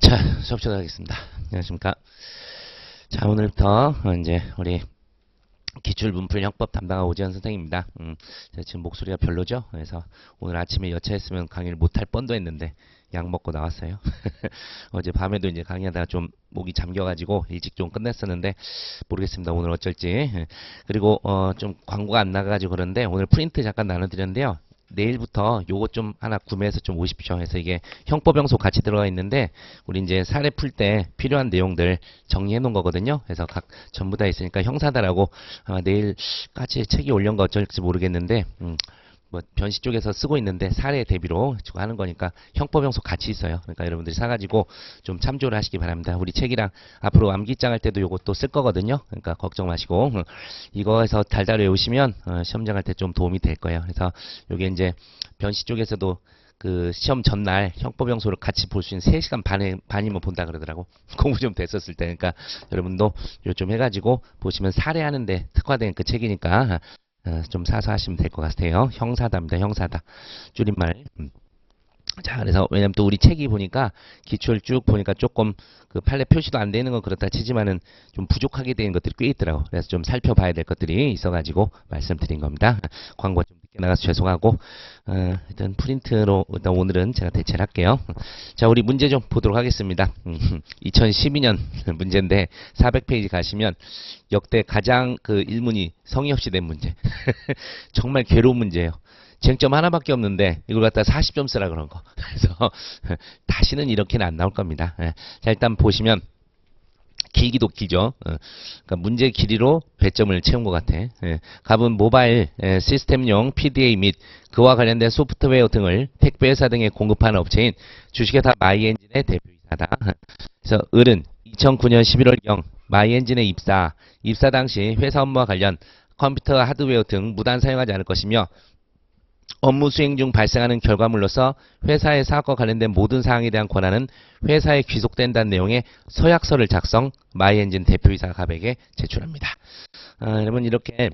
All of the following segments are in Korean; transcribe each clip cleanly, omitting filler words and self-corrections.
자, 수업 시작하겠습니다. 안녕하십니까. 자, 오늘부터 이제 우리 기출 문풀 형법 담당한 오지현 선생님입니다. 제가 지금 목소리가 별로죠? 그래서 오늘 아침에 여차했으면 강의를 못할 뻔도 했는데 약 먹고 나왔어요. 어제 밤에도 이제 강의하다가 좀 목이 잠겨가지고 일찍 좀 끝냈었는데 모르겠습니다. 오늘 어쩔지. 그리고 좀 광고가 안 나가가지고 그런데 오늘 프린트 잠깐 나눠드렸는데요. 내일부터 요거 좀 하나 구매해서 좀 오십시오. 해서 이게 형법영소 같이 들어가 있는데 우리 이제 사례 풀 때 필요한 내용들 정리해 놓은 거거든요. 그래서 각 전부 다 있으니까 형사다라고 아마 내일까지 책이 올린 거 어쩔지 모르겠는데 뭐 변시 쪽에서 쓰고 있는데 사례 대비로 지금 하는 거니까 형법영소 같이 있어요. 그러니까 여러분들이 사가지고 좀 참조를 하시기 바랍니다. 우리 책이랑 앞으로 암기장 할 때도 요것도 쓸 거거든요. 그러니까 걱정 마시고 이거에서 달달 외우시면 시험장 할 때 좀 도움이 될 거예요. 그래서 요게 이제 변시 쪽에서도 그 시험 전날 형법영소를 같이 볼 수 있는 3시간 반이면 본다 그러더라고. 공부 좀 됐었을 때. 그러니까 여러분도 요 좀 해가지고 보시면 사례하는데 특화된 그 책이니까 좀 사서 하시면 될 것 같아요. 형사다입니다. 형사다. 줄임말. 자, 그래서 왜냐면 또 우리 책이 보니까 기출 쭉 보니까 조금 그 판례 표시도 안 되는 건 그렇다 치지만은 좀 부족하게 되는 것들이 꽤 있더라고. 그래서 좀 살펴봐야 될 것들이 있어가지고 말씀드린 겁니다. 광고 좀 늦게 나가서 죄송하고 일단 프린트로 일단 오늘은 제가 대체를 할게요. 자, 우리 문제 좀 보도록 하겠습니다. 2012년 문제인데 400페이지 가시면 역대 가장 그 일문이 성의 없이 된 문제. 정말 괴로운 문제예요. 쟁점 하나밖에 없는데 이걸 갖다 40점 쓰라 그런 거. 그래서 다시는 이렇게는 안 나올 겁니다. 자, 일단 보시면 길기도 길죠. 그러니까 문제 길이로 배점을 채운 것 같아. 갑은 모바일 시스템용 PDA 및 그와 관련된 소프트웨어 등을 택배회사 등에 공급하는 업체인 주식회사 마이엔진의 대표이사다. 그래서 을은 2009년 11월경 마이엔진에 입사 당시 회사 업무와 관련 컴퓨터 하드웨어 등 무단 사용하지 않을 것이며 업무 수행 중 발생하는 결과물로서 회사의 사업과 관련된 모든 사항에 대한 권한은 회사에 귀속된다는 내용의 서약서를 작성 마이엔진 대표이사 갑에게 제출합니다. 여러분 이렇게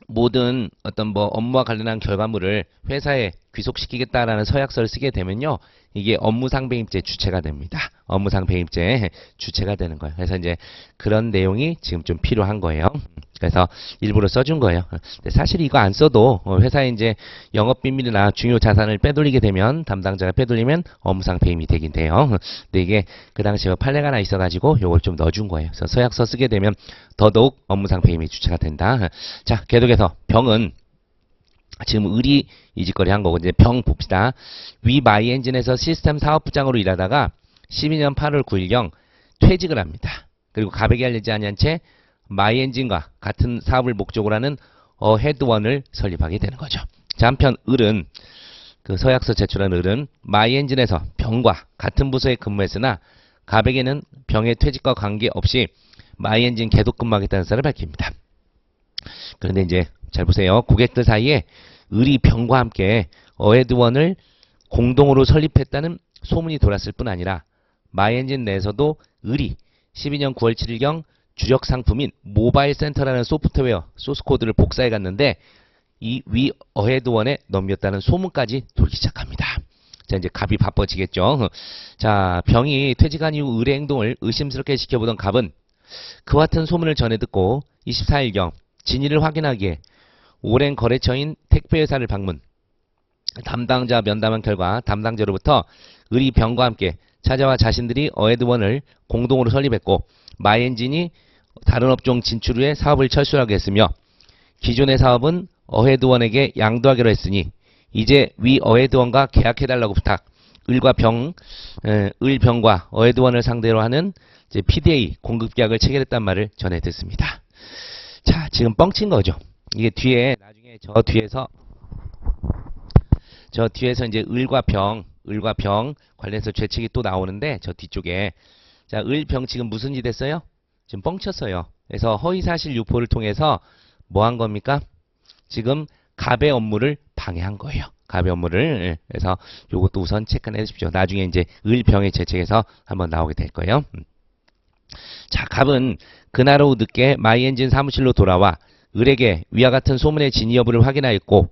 모든 어떤 뭐 업무와 관련한 결과물을 회사에 귀속시키겠다라는 서약서를 쓰게 되면요. 이게 업무상 배임죄 주체가 됩니다. 업무상 배임죄 주체가 되는 거예요. 그래서 이제 그런 내용이 지금 좀 필요한 거예요. 그래서 일부러 써준 거예요. 근데 사실 이거 안 써도 회사에 이제 영업비밀이나 중요 자산을 빼돌리게 되면 담당자가 빼돌리면 업무상 배임이 되긴 돼요. 근데 이게 그 당시에 판례가 하나 있어가지고 요걸 좀 넣어준 거예요. 그래서 서약서 쓰게 되면 더더욱 업무상 배임이 주체가 된다. 자, 계속해서 병은 지금 을이 이 짓거리 한 거고 이제 병 봅시다. 위 마이엔진에서 시스템 사업부장으로 일하다가 12년 8월 9일경 퇴직을 합니다. 그리고 갑에게 알리지 아니한 채 마이엔진과 같은 사업을 목적으로 하는 어헤드원을 설립하게 되는 거죠. 자, 한편 을은 그 서약서 제출한 을은 마이엔진에서 병과 같은 부서에 근무했으나 갑에게는 병의 퇴직과 관계없이 마이엔진 계속 근무하겠다는 사실을 밝힙니다. 그런데 이제 잘 보세요. 고객들 사이에 을이 병과 함께 어헤드원을 공동으로 설립했다는 소문이 돌았을 뿐 아니라 마이엔진 내에서도 을이 12년 9월 7일경 주력 상품인 모바일 센터라는 소프트웨어 소스코드를 복사해 갔는데 이 위 어헤드원에 넘겼다는 소문까지 돌기 시작합니다. 자, 이제 갑이 바빠지겠죠. 자, 병이 퇴직한 이후 을의 행동을 의심스럽게 지켜보던 갑은 그와 같은 소문을 전해 듣고 24일경 진위를 확인하기에 오랜 거래처인 택배회사를 방문. 담당자 면담한 결과 담당자로부터 을이 병과 함께 찾아와 자신들이 어헤드원을 공동으로 설립했고 마이엔진이 다른 업종 진출 후에 사업을 철수하게 했으며 기존의 사업은 어헤드원에게 양도하기로 했으니 이제 위 어헤드원과 계약해달라고 부탁. 을병과 어헤드원을 상대로 하는 이제 PDA 공급 계약을 체결했단 말을 전해 듣습니다. 자, 지금 뻥친 거죠. 이게 뒤에 나중에 저 뒤에서 이제 을과 병 관련해서 죄책이 또 나오는데 저 뒤쪽에 자, 을병 지금 무슨 짓 했어요? 지금 뻥쳤어요. 그래서 허위사실 유포를 통해서 뭐 한 겁니까? 지금 갑의 업무를 방해한 거예요. 갑의 업무를. 그래서 요것도 우선 체크해 주십시오. 나중에 이제 을병의 죄책에서 한번 나오게 될 거예요. 자, 갑은 그날 오후 늦게 마이엔진 사무실로 돌아와 을에게 위와 같은 소문의 진위 여부를 확인하였고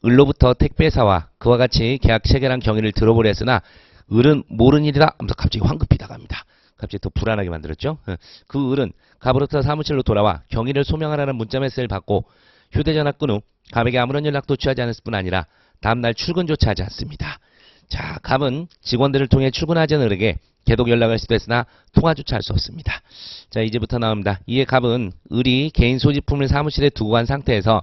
을로부터 택배사와 그와 같이 계약 체결한 경위를 들어보려 했으나 을은 모르는 일이다 하면서 갑자기 황급히 나갑니다. 갑자기 더 불안하게 만들었죠. 그 을은 갑으로부터 사무실로 돌아와 경위를 소명하라는 문자 메시지를 받고 휴대전화 끈 후 갑에게 아무런 연락도 취하지 않을 뿐 아니라 다음날 출근조차 하지 않습니다. 자, 갑은 직원들을 통해 출근하지 않은 을에게 계속 연락을 시도했으나 통화조차 할 수 없습니다. 자, 이제부터 나옵니다. 이에 갑은 을이 개인 소지품을 사무실에 두고 간 상태에서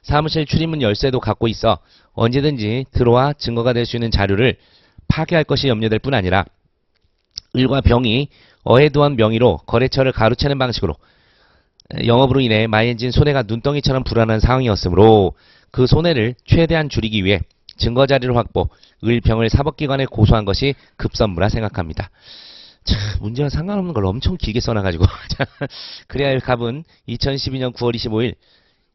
사무실 출입문 열쇠도 갖고 있어 언제든지 들어와 증거가 될 수 있는 자료를 파괴할 것이 염려될 뿐 아니라 을과 병이 어해두한 명의로 거래처를 가로채는 방식으로 영업으로 인해 마이엔진 손해가 눈덩이처럼 불어난 상황이었으므로 그 손해를 최대한 줄이기 위해 증거자료를 확보, 을병을 사법기관에 고소한 것이 급선무라 생각합니다. 참, 문제와 상관없는 걸 엄청 길게 써놔가지고 그래야 갑은 2012년 9월 25일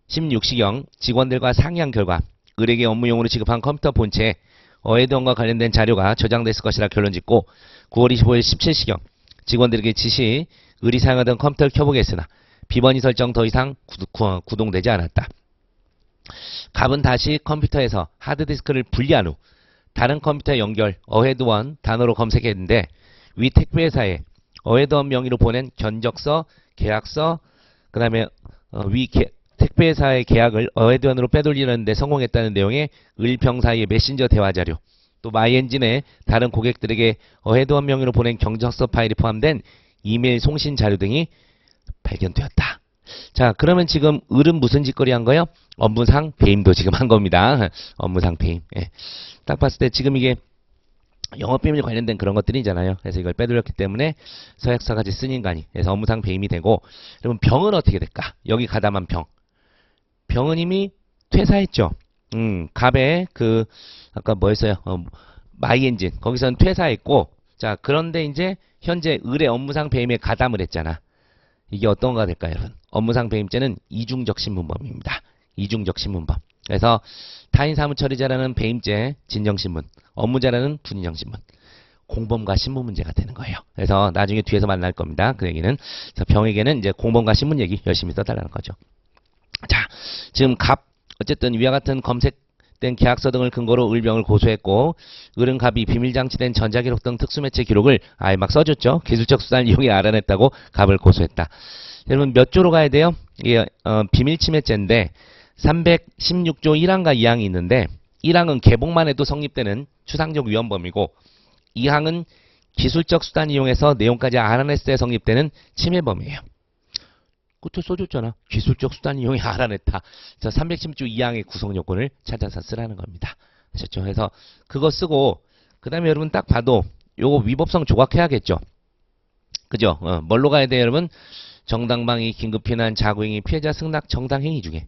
16시경 직원들과 상의한 결과 을에게 업무용으로 지급한 컴퓨터 본체에 어해두원과 관련된 자료가 저장됐을 것이라 결론짓고 9월 25일 17시경 직원들에게 지시 을이 사용하던 컴퓨터를 켜보게 했으나 비번위 설정 더 이상 구동되지 않았다. 갑은 다시 컴퓨터에서 하드디스크를 분리한 후 다른 컴퓨터 연결 어해두원 단어로 검색했는데 위 택배회사에 어해두원 명의로 보낸 견적서, 계약서, 그 다음에 택배회사의 계약을 어해두원으로 빼돌리는 데 성공했다는 내용의 을병 사이의 메신저 대화 자료, 또 마이엔진의 다른 고객들에게 어해두원 명의로 보낸 견적서 파일이 포함된 이메일 송신 자료 등이 발견되었다. 자, 그러면 지금 을은 무슨 짓거리 한 거예요? 업무상 배임도 지금 한 겁니다. 업무상 배임. 예. 딱 봤을 때 지금 이게 영업비밀 관련된 그런 것들이잖아요. 그래서 이걸 빼돌렸기 때문에 서약서까지 쓴 인간이. 그래서 업무상 배임이 되고, 그러면 병은 어떻게 될까? 여기 가담한 병. 병은 이미 퇴사했죠. 갑의 아까 뭐였어요? 마이엔진. 거기서는 퇴사했고, 자, 그런데 이제 현재 을의 업무상 배임에 가담을 했잖아. 이게 어떤 거가 될까요, 여러분? 업무상 배임죄는 이중적 신문범입니다. 이중적 신문범. 그래서 타인 사무 처리자라는 배임죄 진정신문, 업무자라는 분인정신문, 공범과 신문 문제가 되는 거예요. 그래서 나중에 뒤에서 만날 겁니다. 그 얘기는. 그래서 병에게는 이제 공범과 신문 얘기 열심히 써달라는 거죠. 자, 지금 갑 어쨌든 위와 같은 검색된 계약서 등을 근거로 을병을 고소했고, 을은 갑이 비밀장치된 전자기록 등 특수매체 기록을 아예 막 써줬죠. 기술적 수단을 이용해 알아냈다고 갑을 고소했다. 여러분 몇 조로 가야 돼요? 이게 비밀침해죄인데 316조 1항과 2항이 있는데 1항은 개봉만 해도 성립되는 추상적 위헌범이고 2항은 기술적 수단 이용해서 내용까지 알아냈을 때 성립되는 침해범이에요. 그것도 써줬잖아. 기술적 수단 이용해 알아냈다. 자, 316조 2항의 구성 요건을 찾아서 쓰라는 겁니다. 아셨죠? 그래서 그거 쓰고 그 다음에 여러분 딱 봐도 요거 위법성 조각해야겠죠. 그죠? 뭘로 가야 돼요, 여러분? 정당방위, 긴급피난, 자구행위, 피해자 승낙, 정당행위 중에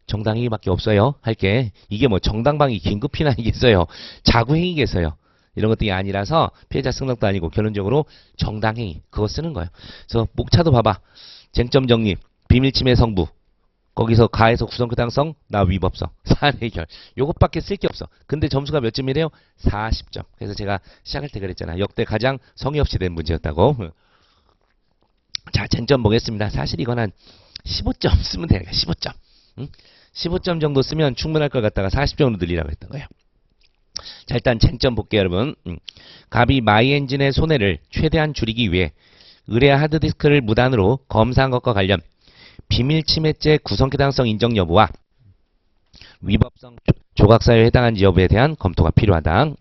정당행위밖에 없어요. 할게. 이게 뭐 정당방위, 긴급피난이겠어요. 자구행위겠어요. 이런 것들이 아니라서 피해자 승낙도 아니고 결론적으로 정당행위 그거 쓰는 거예요. 그래서 목차도 봐봐. 쟁점 정리, 비밀침해 성부, 거기서 가해서 구성부당성, 나 위법성, 사안 해결. 요것밖에 쓸 게 없어. 근데 점수가 몇 점이래요? 40점. 그래서 제가 시작할 때 그랬잖아. 역대 가장 성의 없이 된 문제였다고. 자, 쟁점 보겠습니다. 사실 이건 한 15점 쓰면 되니까 15점. 15점 정도 쓰면 충분할 것 같다가 40점으로 늘리라고 했던 거예요. 자, 일단 쟁점 볼게요, 여러분. 갑이 마이엔진의 손해를 최대한 줄이기 위해 을의 하드디스크를 무단으로 검사한 것과 관련 비밀침해죄 구성기당성 인정 여부와 위법성 조각사유에 해당한지 여부에 대한 검토가 필요하다.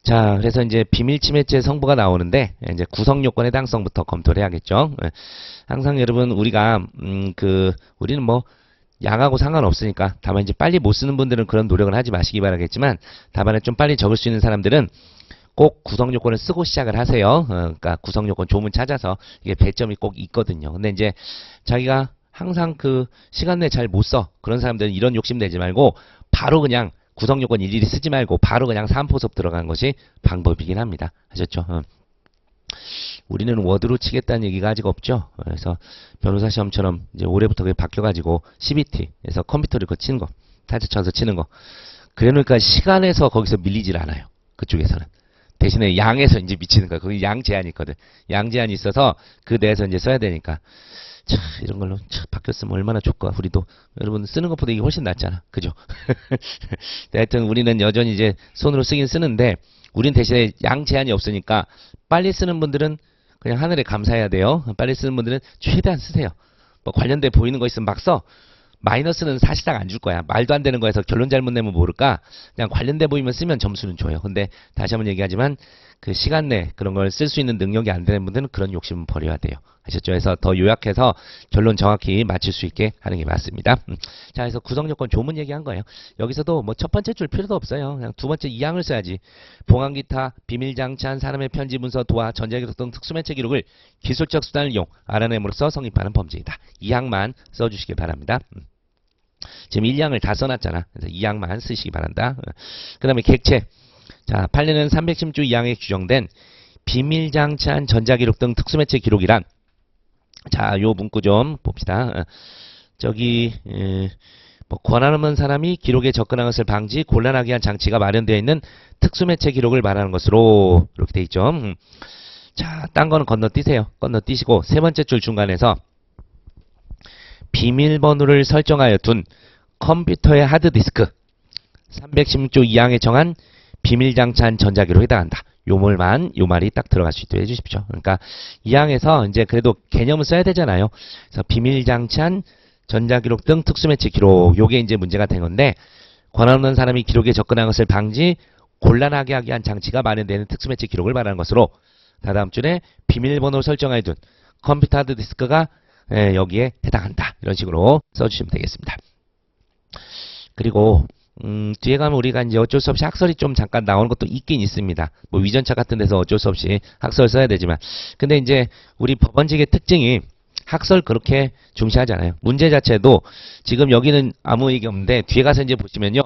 자, 그래서 이제 비밀침해죄 성부가 나오는데 이제 구성요건 해당성부터 검토를 해야겠죠. 항상 여러분 우리가 우리는 뭐 양하고 상관없으니까 다만 이제 빨리 못 쓰는 분들은 그런 노력을 하지 마시기 바라겠지만 다만에 좀 빨리 적을 수 있는 사람들은 꼭 구성요건을 쓰고 시작을 하세요. 그러니까 구성요건 조문 찾아서 이게 배점이 꼭 있거든요. 근데 이제 자기가 항상 그 시간 내에 잘 못 써. 그런 사람들은 이런 욕심 내지 말고 바로 그냥 구성요건 일일이 쓰지 말고 바로 그냥 3포 수업 들어가는 것이 방법이긴 합니다. 아셨죠? 우리는 워드로 치겠다는 얘기가 아직 없죠. 그래서 변호사 시험처럼 이제 올해부터 그게 바뀌어가지고 CBT에서 컴퓨터를 거 치는 거, 타자 쳐서 치는 거. 그러니까 시간에서 거기서 밀리질 않아요. 그쪽에서는. 대신에 양에서 이제 미치는 거야. 거기 양 제한이 있거든. 양 제한이 있어서 그 내에서 이제 써야 되니까. 참, 이런 걸로 바뀌었으면 얼마나 좋을까. 우리도 여러분 쓰는 것보다 이게 훨씬 낫잖아. 그죠? 하여튼 우리는 여전히 이제 손으로 쓰긴 쓰는데 우린 대신에 양 제한이 없으니까 빨리 쓰는 분들은 그냥 하늘에 감사해야 돼요. 빨리 쓰는 분들은 최대한 쓰세요. 뭐 관련돼 보이는 거 있으면 막 써. 마이너스는 사실상 안 줄 거야. 말도 안 되는 거에서 결론 잘못 내면 모를까? 그냥 관련돼 보이면 쓰면 점수는 줘요. 근데 다시 한번 얘기하지만 그 시간 내 그런 걸 쓸 수 있는 능력이 안 되는 분들은 그런 욕심은 버려야 돼요. 아셨죠? 그래서 더 요약해서 결론 정확히 맞출 수 있게 하는 게 맞습니다. 자, 그래서 구성요건 조문 얘기한 거예요. 여기서도 뭐 첫 번째 줄 필요도 없어요. 그냥 두 번째 2항을 써야지. 봉황기타, 비밀장치한 사람의 편지 문서, 도화, 전자기록 등 특수매체 기록을 기술적 수단을 이용 알아냄으로써 성립하는 범죄이다. 2항만 써주시기 바랍니다. 지금 1항을 다 써놨잖아. 그래서 2항만 쓰시기 바란다. 그 다음에 객체. 자, 판례는 310조 2항에 규정된 비밀장치한 전자기록 등 특수매체 기록이란, 자, 요 문구 좀 봅시다. 저기 뭐 권한 없는 사람이 기록에 접근한 것을 방지, 곤란하게 한 장치가 마련되어 있는 특수매체 기록을 말하는 것으로 이렇게 돼 있죠. 자, 딴 거는 건너뛰세요. 건너뛰시고 세 번째 줄 중간에서 비밀번호를 설정하여 둔 컴퓨터의 하드디스크 316조 2항에 정한 비밀장치한 전자기록에 해당한다. 요 말이 딱 들어갈 수 있도록 해주십시오. 그러니까 2항에서 이제 그래도 개념을 써야 되잖아요. 그래서 비밀장치한 전자기록 등 특수매체 기록, 요게 이제 문제가 된 건데, 권한 없는 사람이 기록에 접근한 것을 방지, 곤란하게 하게 한 장치가 마련되는 특수매체 기록을 말하는 것으로, 다다음 줄에 비밀번호를 설정해 둔 컴퓨터 하드디스크가 여기에 해당한다. 이런 식으로 써주시면 되겠습니다. 그리고 뒤에 가면 우리가 이제 어쩔 수 없이 학설이 좀 잠깐 나오는 것도 있긴 있습니다. 뭐 위전차 같은 데서 어쩔 수 없이 학설 써야 되지만, 근데 이제 우리 법원직의 특징이 학설 그렇게 중시하잖아요. 문제 자체도 지금 여기는 아무 얘기 없는데 뒤에 가서 이제 보시면요,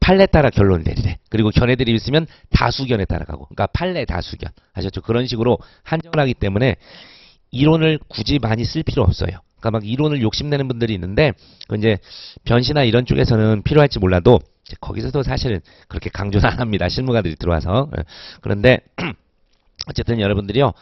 판례 따라 결론을 내리래. 그리고 견해들이 있으면 다수견에 따라가고, 그러니까 판례 다수견, 아셨죠? 그런 식으로 한정을 하기 때문에 이론을 굳이 많이 쓸 필요 없어요. 그러니까 막 이론을 욕심내는 분들이 있는데, 이제 변시나 이런 쪽에서는 필요할지 몰라도 거기서도 사실은 그렇게 강조는 안 합니다. 실무가들이 들어와서. 그런데 어쨌든 여러분들이요,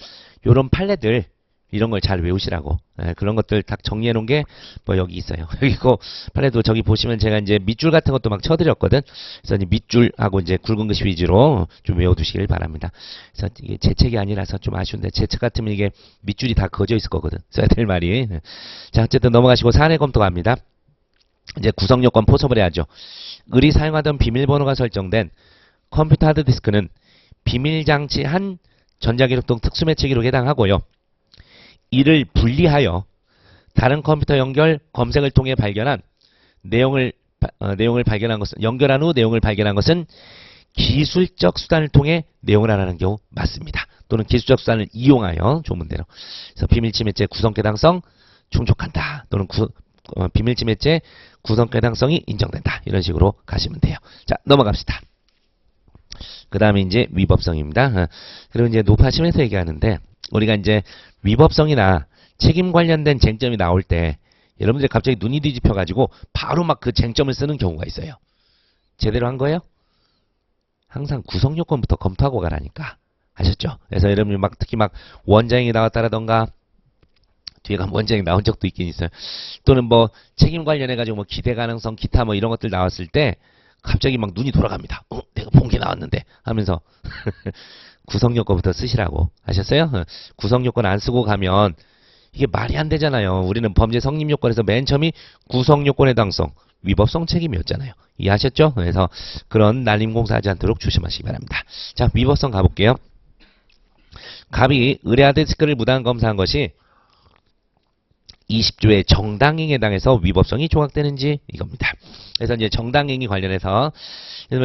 요런 판례들 이런 걸 잘 외우시라고. 그런 것들 딱 정리해 놓은 게 뭐 여기 있어요. 여기고 판례도 저기 보시면 제가 이제 밑줄 같은 것도 막 쳐드렸거든. 그래서 이제 밑줄하고 이제 굵은 글씨 위주로 좀 외워두시길 바랍니다. 그래서 이게 제 책이 아니라서 좀 아쉬운데, 제 책 같으면 이게 밑줄이 다 그어져 있을 거거든. 써야 될 말이. 자, 어쨌든 넘어가시고 사례 검토 갑니다. 이제 구성요건 포섭을 해야죠. 을이 사용하던 비밀번호가 설정된 컴퓨터 하드디스크는 비밀장치한 전자기록 등 특수매체 기록에 해당하고요. 이를 분리하여 다른 컴퓨터 연결 검색을 통해 발견한 내용을 발견한 것은, 연결한 후 내용을 발견한 것은 기술적 수단을 통해 내용을 알아내는 경우 맞습니다. 또는 기술적 수단을 이용하여, 조문대로. 그래서 비밀침해죄 구성괴당성 충족한다. 또는 비밀침해죄 구성괴당성이 인정된다. 이런 식으로 가시면 돼요. 자, 넘어갑시다. 그 다음에 이제 위법성입니다. 그리고 이제 높아심에서 얘기하는데, 우리가 이제 위법성이나 책임 관련된 쟁점이 나올 때 여러분들이 갑자기 눈이 뒤집혀가지고 바로 막 그 쟁점을 쓰는 경우가 있어요. 제대로 한 거예요? 항상 구성요건부터 검토하고 가라니까. 아셨죠? 그래서 여러분이 막 특히 막 원장이 나왔다라던가, 뒤에 가면 원장이 나온 적도 있긴 있어요. 또는 뭐 책임 관련해가지고 뭐 기대 가능성, 기타 뭐 이런 것들 나왔을 때 갑자기 막 눈이 돌아갑니다. 내가 본 게 나왔는데 하면서 구성요건부터 쓰시라고. 아셨어요? 구성요건 안 쓰고 가면 이게 말이 안 되잖아요. 우리는 범죄 성립요건에서 맨 처음이 구성요건 해당성, 위법성 책임이었잖아요. 이해하셨죠? 그래서 그런 날림공사하지 않도록 조심하시기 바랍니다. 자, 위법성 가볼게요. 갑이 의뢰하드디스크를 무단 검사한 것이 20조의 정당행위에 해당해서 위법성이 조각되는지, 이겁니다. 그래서 이제 정당행위 관련해서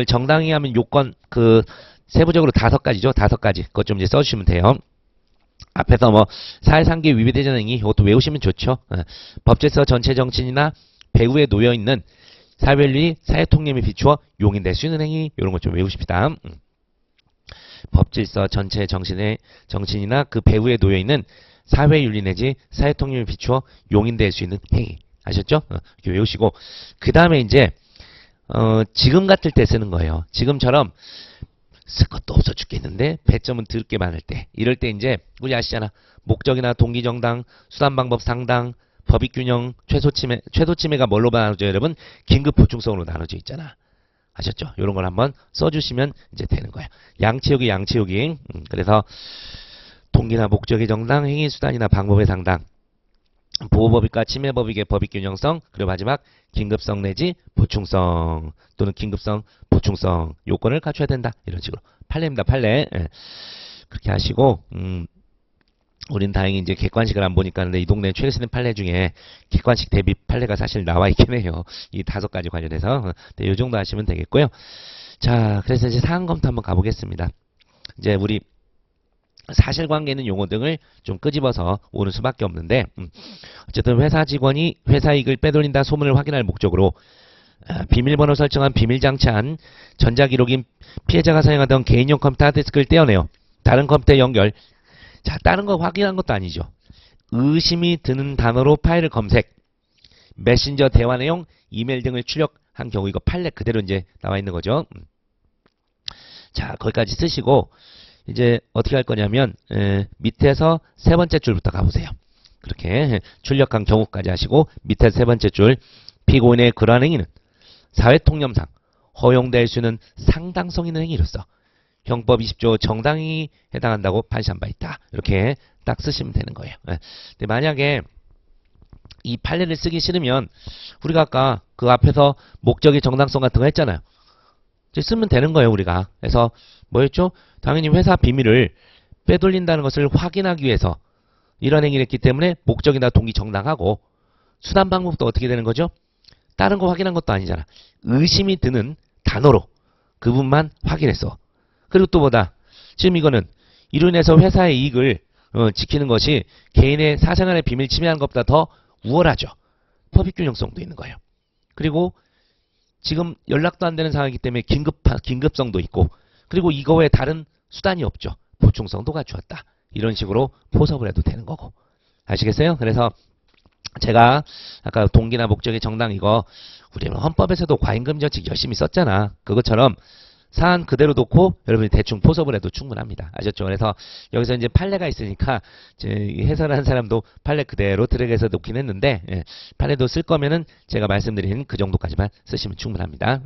정당행위 하면 요건 세부적으로 5가지죠. 5가지. 그것 좀 이제 써주시면 돼요. 앞에서 뭐 사회상규에 위배되는 행위, 이것도 외우시면 좋죠. 법질서 전체 정신이나 배후에 놓여 있는 사회윤리, 사회통념에 비추어 용인될 수 있는 행위, 이런 것 좀 외우십시다. 법질서 전체 정신이나 그 배후에 놓여 있는 사회윤리 내지 사회통념에 비추어 용인될 수 있는 행위. 아셨죠? 이렇게 외우시고, 그 다음에 이제 지금 같을 때 쓰는 거예요. 지금처럼 쓸 것도 없어 죽겠는데 배점은 드럽게 많을 때, 이럴 때 이제 우리 아시잖아. 목적이나 동기정당, 수단방법 상당, 법익균형, 최소침해가 뭘로 나눠져 여러분? 긴급보충성으로 나눠져 있잖아. 아셨죠? 이런 걸 한번 써주시면 이제 되는 거예요. 양치우기, 양치우기. 그래서 동기나 목적의 정당, 행위 수단이나 방법의 상당, 보호법익과 침해법익의 법익균형성, 그리고 마지막 긴급성 내지 보충성 또는 긴급성, 보충성 요건을 갖춰야 된다. 이런 식으로 판례입니다. 판례. 예. 그렇게 하시고 우린 다행히 이제 객관식을 안 보니까 근데 이 동네 최근 쓰는 판례 중에 객관식 대비 판례가 사실 나와 있긴 해요. 이 5가지 관련해서. 네, 요 정도 하시면 되겠고요. 자, 그래서 이제 사항 검토 한번 가보겠습니다. 이제 우리 사실관계 있는 용어 등을 좀 끄집어서 오는 수밖에 없는데 어쨌든 회사 직원이 회사 이익을 빼돌린다 소문을 확인할 목적으로 비밀번호 설정한 비밀장치한 전자기록인 피해자가 사용하던 개인용 컴퓨터 하드디스크를 떼어내요. 다른 컴퓨터에 연결. 자, 다른 거 확인한 것도 아니죠. 의심이 드는 단어로 파일을 검색, 메신저 대화 내용, 이메일 등을 출력한 경우 이거 판례 그대로 이제 나와 있는 거죠. 자, 거기까지 쓰시고 이제 어떻게 할 거냐면 밑에서 세 번째 줄부터 가보세요. 그렇게 출력한 경우까지 하시고 밑에 세 번째 줄 피고인의 그러한 행위는 사회통념상 허용될 수 있는 상당성 있는 행위로서 형법 20조 정당행위에 해당한다고 판시한 바 있다. 이렇게 딱 쓰시면 되는 거예요. 근데 만약에 이 판례를 쓰기 싫으면 우리가 아까 그 앞에서 목적의 정당성 같은 거 했잖아요. 이제 쓰면 되는 거예요. 우리가. 그래서 뭐였죠? 당연히 회사 비밀을 빼돌린다는 것을 확인하기 위해서 이런 행위를 했기 때문에 목적이나 동기 정당하고 수단 방법도 어떻게 되는 거죠? 다른 거 확인한 것도 아니잖아. 의심이 드는 단어로 그분만 확인했어. 그리고 또 뭐다? 지금 이거는 이로 인해서 회사의 이익을 지키는 것이 개인의 사생활의 비밀 침해하는 것보다 더 우월하죠. 법익균형성도 있는 거예요. 그리고 지금 연락도 안 되는 상황이기 때문에 긴급성도 있고 그리고 이거 외에 다른 수단이 없죠. 보충성도 갖추었다. 이런 식으로 포섭을 해도 되는 거고. 아시겠어요? 그래서 제가 아까 동기나 목적의 정당 이거 우리는 헌법에서도 과잉금지원칙 열심히 썼잖아. 그것처럼 사안 그대로 놓고 여러분이 대충 포섭을 해도 충분합니다. 아셨죠? 그래서 여기서 이제 판례가 있으니까 이제 해설하는 사람도 판례 그대로 트랙에서 놓긴 했는데 판례도 쓸 거면은 제가 말씀드린 그 정도까지만 쓰시면 충분합니다.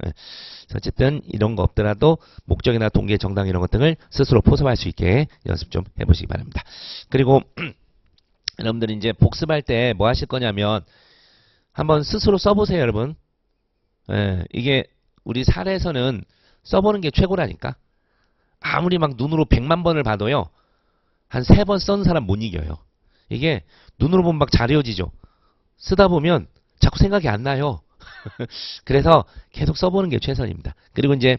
어쨌든 이런 거 없더라도 목적이나 동기의 정당 이런 것 등을 스스로 포섭할 수 있게 연습 좀 해보시기 바랍니다. 그리고 여러분들이 이제 복습할 때 뭐 하실 거냐면 한번 스스로 써보세요, 여러분. 이게 우리 사례에서는 써보는 게 최고라니까. 아무리 막 눈으로 100만 번을 봐도요. 한 3번 쓴 사람 못 이겨요. 이게 눈으로 보면 막 잘 외워지죠. 쓰다 보면 자꾸 생각이 안 나요. 그래서 계속 써보는 게 최선입니다. 그리고 이제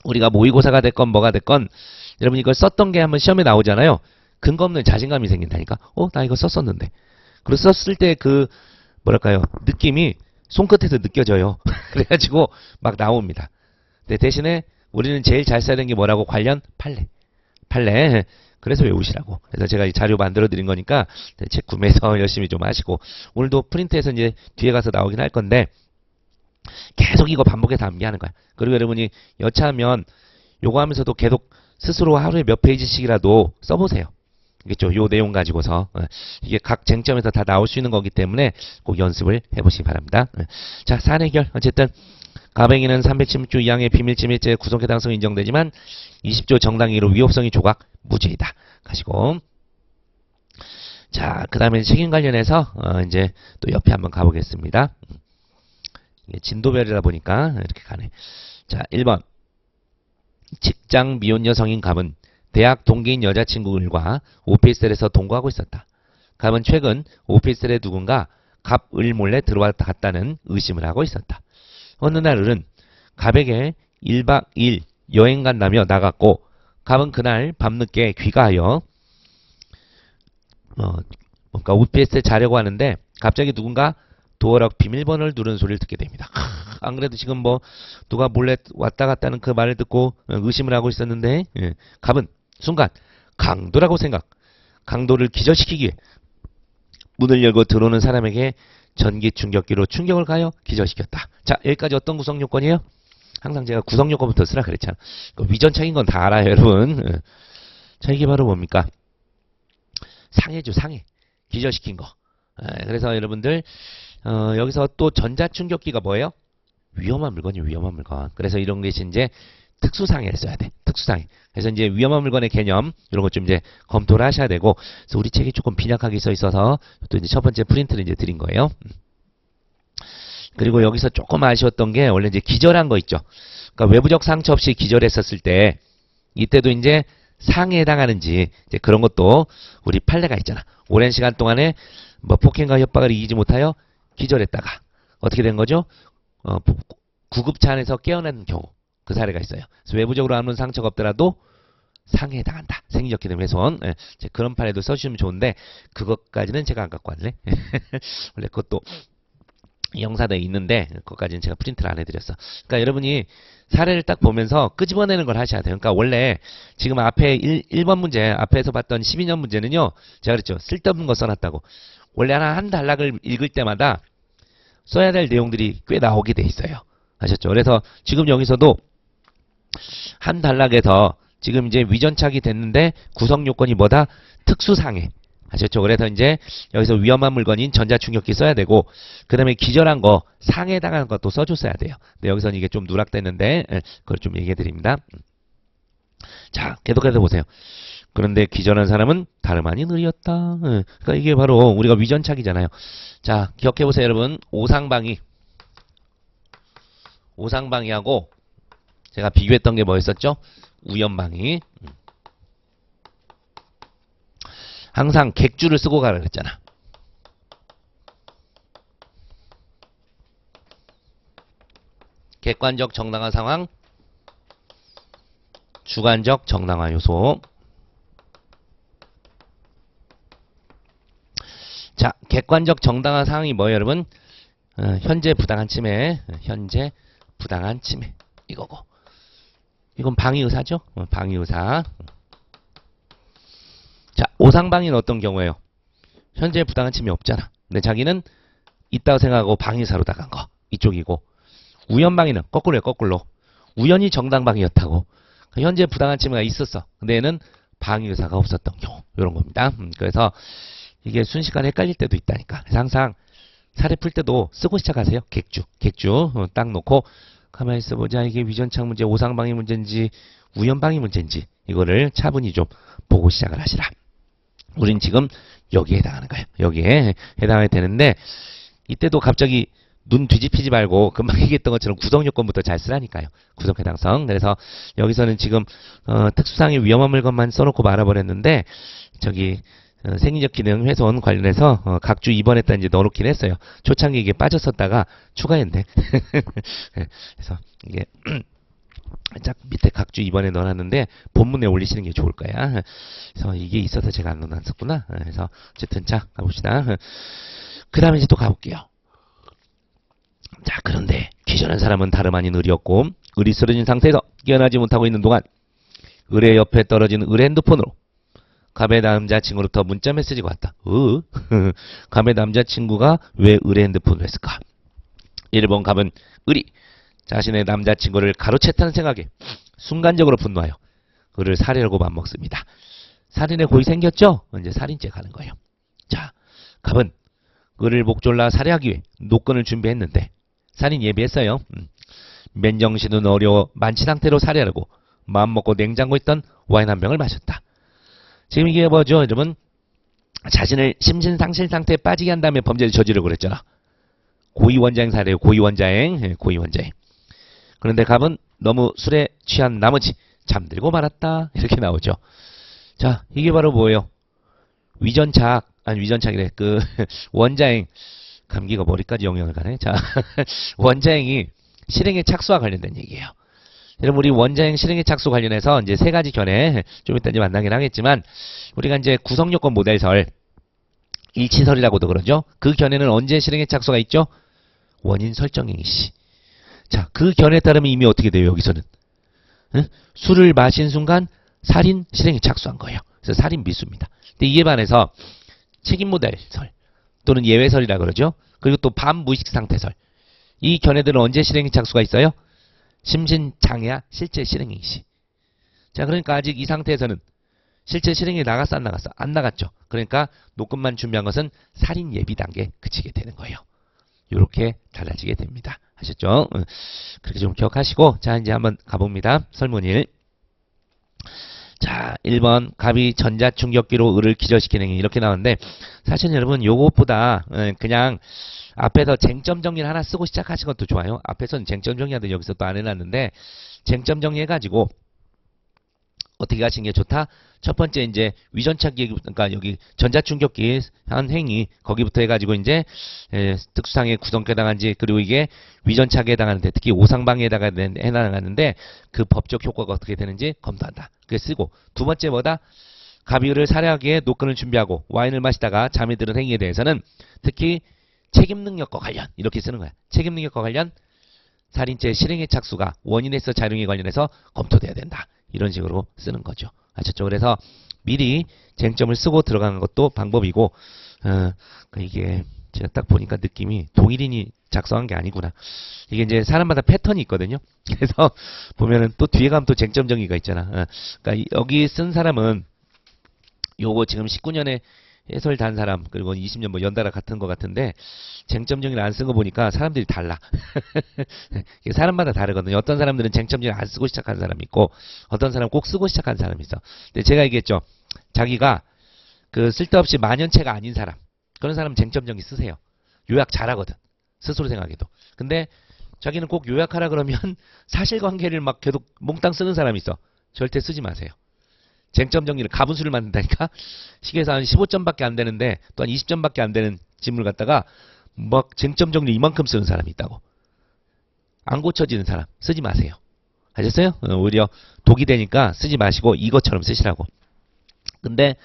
우리가 모의고사가 됐건 뭐가 됐건 여러분 이걸 썼던 게 한번 시험에 나오잖아요. 근거 없는 자신감이 생긴다니까. 나 이거 썼었는데. 그리고 썼을 때 그 뭐랄까요. 느낌이 손끝에서 느껴져요. 그래가지고 막 나옵니다. 네, 대신에 우리는 제일 잘 써야 되는 게 뭐라고? 관련 판례. 판례. 그래서 외우시라고. 그래서 제가 이 자료 만들어 드린 거니까 책 구매해서 열심히 좀 하시고 오늘도 프린트해서 이제 뒤에 가서 나오긴 할 건데 계속 이거 반복해서 암기하는 거야. 그리고 여러분이 여차하면 요거 하면서도 계속 스스로 하루에 몇 페이지씩이라도 써보세요. 알겠죠? 요 내용 가지고서 이게 각 쟁점에서 다 나올 수 있는 거기 때문에 꼭 연습을 해보시기 바랍니다. 자, 사안 해결. 어쨌든 가백이는 316조 2항의 비밀침해죄 구성해당성이 인정되지만 20조 정당행위로 위법성이 조각 무죄이다. 가시고 자, 그 다음에 책임 관련해서 이제 또 옆에 한번 가보겠습니다. 이게 진도별이다 보니까 이렇게 가네. 자, 1번 직장 미혼녀 성인 갑은 대학 동기인 여자친구들과 오피스텔에서 동거하고 있었다. 갑은 최근 오피스텔에 누군가 갑을 몰래 들어왔다 갔다는 의심을 하고 있었다. 어느 날 을은 갑에게 1박 2일 여행 간다며 나갔고 갑은 그날 밤늦게 귀가하여 뭔가 오피스텔에 자려고 하는데 갑자기 누군가 도어락 비밀번호를 누르는 소리를 듣게 됩니다. 안 그래도 지금 뭐 누가 몰래 왔다 갔다는 그 말을 듣고 의심을 하고 있었는데 갑은 순간 강도라고 생각, 강도를 기절시키기 위해 문을 열고 들어오는 사람에게 전기 충격기로 충격을 가하여 기절시켰다. 자, 여기까지 어떤 구성 요건이에요? 항상 제가 구성 요건부터 쓰라 그랬잖아. 위전적인 건 다 알아요, 여러분. 자, 이게 바로 뭡니까? 상해죠, 상해. 기절시킨 거. 그래서 여러분들 여기서 또 전자충격기가 뭐예요? 위험한 물건이 위험한 물건. 그래서 이런 것이 이제 특수상해를 써야 돼. 특수상해. 그래서 이제 위험한 물건의 개념 이런 것 좀 이제 검토를 하셔야 되고. 그래서 우리 책이 조금 빈약하게 써 있어서 또 이제 첫 번째 프린트를 이제 드린 거예요. 그리고 여기서 조금 아쉬웠던 게 원래 이제 기절한 거 있죠. 그러니까 외부적 상처 없이 기절했었을 때 이때도 이제 상해에 해당하는지 이제 그런 것도 우리 판례가 있잖아. 오랜 시간 동안에 뭐 폭행과 협박을 이기지 못하여 기절했다가 어떻게 된 거죠? 구급차 안에서 깨어난 경우 그 사례가 있어요. 그래서 외부적으로 아무 상처가 없더라도 상해에 해당한다. 생리적 기능 훼손. 예, 그런 판례도 써주시면 좋은데 그것까지는 제가 안 갖고 왔네. 원래 그것도 영사대에 있는데 그것까지는 제가 프린트를 안 해드렸어. 그러니까 여러분이 사례를 딱 보면서 끄집어내는 걸 하셔야 돼요. 그러니까 원래 지금 앞에 1번 문제 앞에서 봤던 12년 문제는요. 제가 그랬죠. 쓸데없는 거 써놨다고. 원래 한 단락을 읽을 때마다 써야 될 내용들이 꽤 나오게 돼 있어요. 아셨죠? 그래서 지금 여기서도 한 단락에서 지금 이제 위전착이 됐는데 구성 요건이 뭐다? 특수상해. 아셨죠? 그래서 이제 여기서 위험한 물건인 전자충격기 써야 되고 그 다음에 기절한 거 상해에 당하는 것도 써줬어야 돼요. 근데 여기서는 이게 좀 누락됐는데 그걸 좀 얘기해 드립니다. 자, 계속해서 보세요. 그런데 기절한 사람은 다름 아닌 을이었다. 그러니까 이게 바로 우리가 위전착이잖아요. 자, 기억해 보세요, 여러분. 오상방위하고 제가 비교했던 게 뭐였었죠? 우연방위. 항상 객주를 쓰고 가라 그랬잖아. 객관적 정당화 상황, 주관적 정당화 요소. 자, 객관적 정당화 상황이 뭐예요, 여러분? 현재 부당한 침해, 현재 부당한 침해 이거고. 이건 방위의사죠? 방위의사. 자, 오상방위는 어떤 경우예요? 현재 부당한 침해 없잖아. 근데 자기는 있다고 생각하고 방위사로 나간 거. 이쪽이고. 우연방위는 거꾸로예요, 거꾸로. 우연히 정당방위였다고. 현재 부당한 침해가 있었어. 근데 얘는 방위의사가 없었던 경우. 이런 겁니다. 그래서 이게 순식간에 헷갈릴 때도 있다니까. 그래서 항상 사례 풀 때도 쓰고 시작하세요. 객주 딱 놓고 가만히 있어보자. 이게 위전착 문제, 오상방위 문제인지 우연방위 문제인지 이거를 차분히 좀 보고 시작을 하시라. 우린 지금 여기에 해당하는 거예요. 여기에 해당이 되는데 이때도 갑자기 눈 뒤집히지 말고 금방 얘기했던 것처럼 구성요건부터 잘 쓰라니까요. 구성해당성. 그래서 여기서는 지금 특수상의 위험한 물건만 써놓고 말아버렸는데 저기 생리적 기능 훼손 관련해서 각주 입원했다 이제 넣어놓긴 했어요. 초창기 이게 빠졌었다가 추가했네. 그래서 이게 짝 밑에 각주 입원에 넣어놨는데 본문에 올리시는 게 좋을 거야. 그래서 이게 있어서 제가 안 넣어놨었구나. 그래서 어쨌든 자 가봅시다. 그 다음에 이제 또 가볼게요. 자, 그런데 기절한 사람은 다름 아닌 을이었고 을이 쓰러진 상태에서 깨어나지 못하고 있는 동안 을의 옆에 떨어진 을의 핸드폰으로 갑의 남자친구로부터 문자 메시지가 왔다. 갑의 남자친구가 왜 을의 핸드폰을 했을까? 1번 갑은 을이 자신의 남자친구를 가로챘다는 생각에 순간적으로 분노하여 을을 살해하고 맘먹습니다. 살인의 고의 생겼죠? 이제 살인죄 가는 거예요. 자, 갑은 을을 목졸라 살해하기 위해 노건을 준비했는데 살인 예비했어요. 맨정신은 어려워 만취 상태로 살해하려고 마음먹고 냉장고에 있던 와인 한 병을 마셨다. 지금 이게 뭐죠, 여러분? 자신을 심신상실 상태에 빠지게 한 다음에 범죄를 저지르고 그랬잖아. 고의원자행 사례예요. 고의원자행. 고의원자행. 그런데 갑은 너무 술에 취한 나머지 잠들고 말았다. 이렇게 나오죠. 자, 이게 바로 뭐예요? 위전착, 아니 위전착이래. 그 원자행. 감기가 머리까지 영향을 가네. 자, 원자행이 실행의 착수와 관련된 얘기예요. 여러분 우리 원자행 실행의 착수 관련해서 이제 세 가지 견해 좀 이따 이제 만나긴 하겠지만 우리가 이제 구성요건 모델설 일치설이라고도 그러죠. 그 견해는 언제 실행의 착수가 있죠? 원인 설정행위 시. 자, 그 견해에 따르면 이미 어떻게 돼요? 여기서는 술을 마신 순간 살인 실행에 착수한 거예요. 그래서 살인 미수입니다. 근데 이에 반해서 책임 모델설 또는 예외설이라 그러죠. 그리고 또 반무의식 상태설. 이 견해들은 언제 실행에 착수가 있어요? 심신장애야 실제 실행행위 시. 자, 그러니까 아직 이 상태에서는 실제 실행이 나갔어 안 나갔어? 안 나갔죠. 그러니까 노건만 준비한 것은 살인 예비 단계에 그치게 되는 거예요. 요렇게 달라지게 됩니다. 아셨죠? 그렇게 좀 기억하시고, 자, 이제 한번 가봅니다. 설문 1. 자, 1번 갑이 전자충격기로 을을 기절시키는 행위 이렇게 나오는데 사실 여러분 요것보다 그냥 앞에서 쟁점 정리를 하나 쓰고 시작하신 것도 좋아요. 앞에서는 쟁점 정리하듯 여기서 또 안 해놨는데 쟁점 정리해가지고 어떻게 하시는 게 좋다? 첫 번째 이제 위전착기 그러니까 여기 전자충격기 한 행위 거기부터 해가지고 이제 특수상해 구성에 해당한지 그리고 이게 위전착에 해당하는데 특히 오상방에 해당하는데 그 법적 효과가 어떻게 되는지 검토한다. 그게 쓰고 두 번째 뭐다? 갑이 을을 살해하기에 노끈을 준비하고 와인을 마시다가 잠이 드는 행위에 대해서는 특히 책임 능력과 관련 이렇게 쓰는 거야. 책임 능력과 관련 살인죄 실행의 착수가 원인에서 작용에 관련해서 검토돼야 된다. 이런 식으로 쓰는 거죠. 아셨죠? 그래서 미리 쟁점을 쓰고 들어가는 것도 방법이고 이게 제가 딱 보니까 느낌이 동일인이 작성한 게 아니구나. 이게 이제 사람마다 패턴이 있거든요. 그래서 보면은 또 뒤에 가면 또 쟁점 정의가 있잖아. 그러니까 여기 쓴 사람은 요거 지금 19년에 해설 단 사람 그리고 20년 뭐 연달아 같은 것 같은데 쟁점 정의를 안 쓴 거 보니까 사람들이 달라. 이게 사람마다 다르거든요. 어떤 사람들은 쟁점 정의 안 쓰고 시작하는 사람이 있고 어떤 사람은 꼭 쓰고 시작하는 사람이 있어. 근데 제가 얘기했죠. 자기가 그 쓸데없이 만연체가 아닌 사람 그런 사람은 쟁점 정의 쓰세요. 요약 잘하거든. 스스로 생각해도. 근데 자기는 꼭 요약하라 그러면 사실관계를 막 계속 몽땅 쓰는 사람이 있어. 절대 쓰지 마세요. 쟁점 정리를 가분수를 만든다니까 시계에서 한 15점밖에 안 되는데 또 한 20점밖에 안 되는 질문을 갖다가 막 쟁점 정리 이만큼 쓰는 사람이 있다고. 안 고쳐지는 사람 쓰지 마세요. 아셨어요? 오히려 독이 되니까 쓰지 마시고 이것처럼 쓰시라고. 근데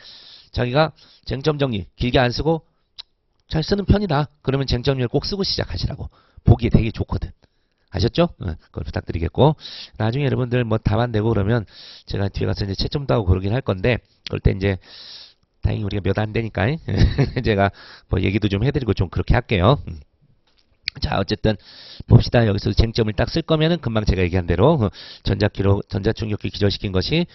자기가 쟁점 정리 길게 안 쓰고 잘 쓰는 편이다. 그러면 쟁점 정리를 꼭 쓰고 시작하시라고. 보기에 되게 좋거든. 아셨죠? 그걸 부탁드리겠고 나중에 여러분들 뭐 답 안 되고 그러면 제가 뒤에 가서 이제 채점도 하고 그러긴 할 건데 그럴 때 이제 다행히 우리가 몇 안 되니까 제가 뭐 얘기도 좀 해드리고 좀 그렇게 할게요. 자 어쨌든 봅시다. 여기서 쟁점을 딱 쓸 거면은 금방 제가 얘기한 대로 전자충격기 기절시킨 것이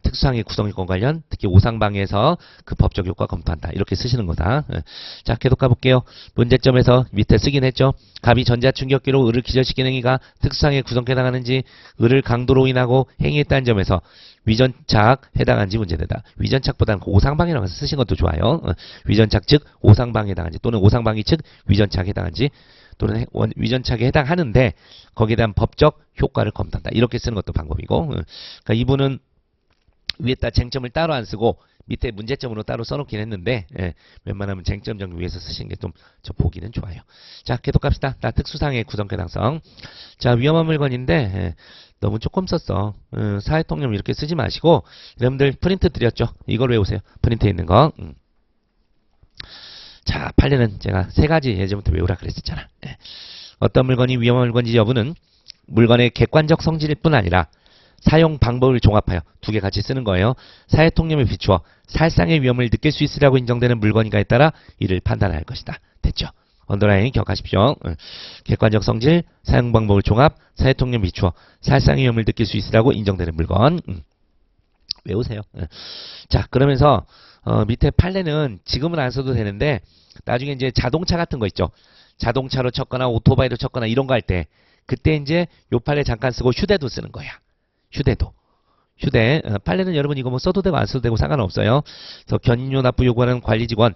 특수상해 구성요건 관련 특히 오상방에서 그 법적 효과 검토한다. 이렇게 쓰시는 거다. 자 계속 가볼게요. 문제점에서 밑에 쓰긴 했죠. 갑이 전자충격기로 을을 기절시킨 행위가 특수상해 구성에 해당하는지 을을 강도로 인하고 행위했다는 점에서 위전착 해당한지 문제되다. 위전착보다는 그 오상방이라고 해서 쓰신 것도 좋아요. 위전착 즉 오상방에 해당한지 또는 오상방이 즉 위전착에 해당한지 또는 위전착에 해당하는데 거기에 대한 법적 효과를 검토한다. 이렇게 쓰는 것도 방법이고 그러니까 이분은 위에다 쟁점을 따로 안 쓰고 밑에 문제점으로 따로 써놓긴 했는데 웬만하면 쟁점 정리 위에서 쓰시는 게 좀 저 보기는 좋아요. 자 계속 갑시다. 나 특수상해 구성해당성. 자 위험한 물건인데 너무 조금 썼어. 사회통념 이렇게 쓰지 마시고 여러분들 프린트 드렸죠. 이걸 외우세요. 프린트에 있는 거. 자 판례는 제가 세 가지 예전부터 외우라 그랬었잖아. 어떤 물건이 위험한 물건인지 여부는 물건의 객관적 성질일 뿐 아니라 사용 방법을 종합하여 두 개 같이 쓰는 거예요. 사회통념에 비추어 살상의 위험을 느낄 수 있으라고 인정되는 물건인가에 따라 이를 판단할 것이다. 됐죠? 언더라인 기억하십시오. 객관적 성질, 사용 방법을 종합, 사회통념에 비추어 살상의 위험을 느낄 수 있으라고 인정되는 물건. 외우세요. 자 그러면서 밑에 판례는 지금은 안 써도 되는데 나중에 이제 자동차 같은 거 있죠. 자동차로 쳤거나 오토바이로 쳤거나 이런 거 할 때 그때 이제 요 판례 잠깐 쓰고 휴대도 쓰는 거야. 휴대. 판례는 여러분 이거 뭐 써도 되고 안 써도 되고 상관없어요. 그래서 견인료 납부 요구하는 관리직원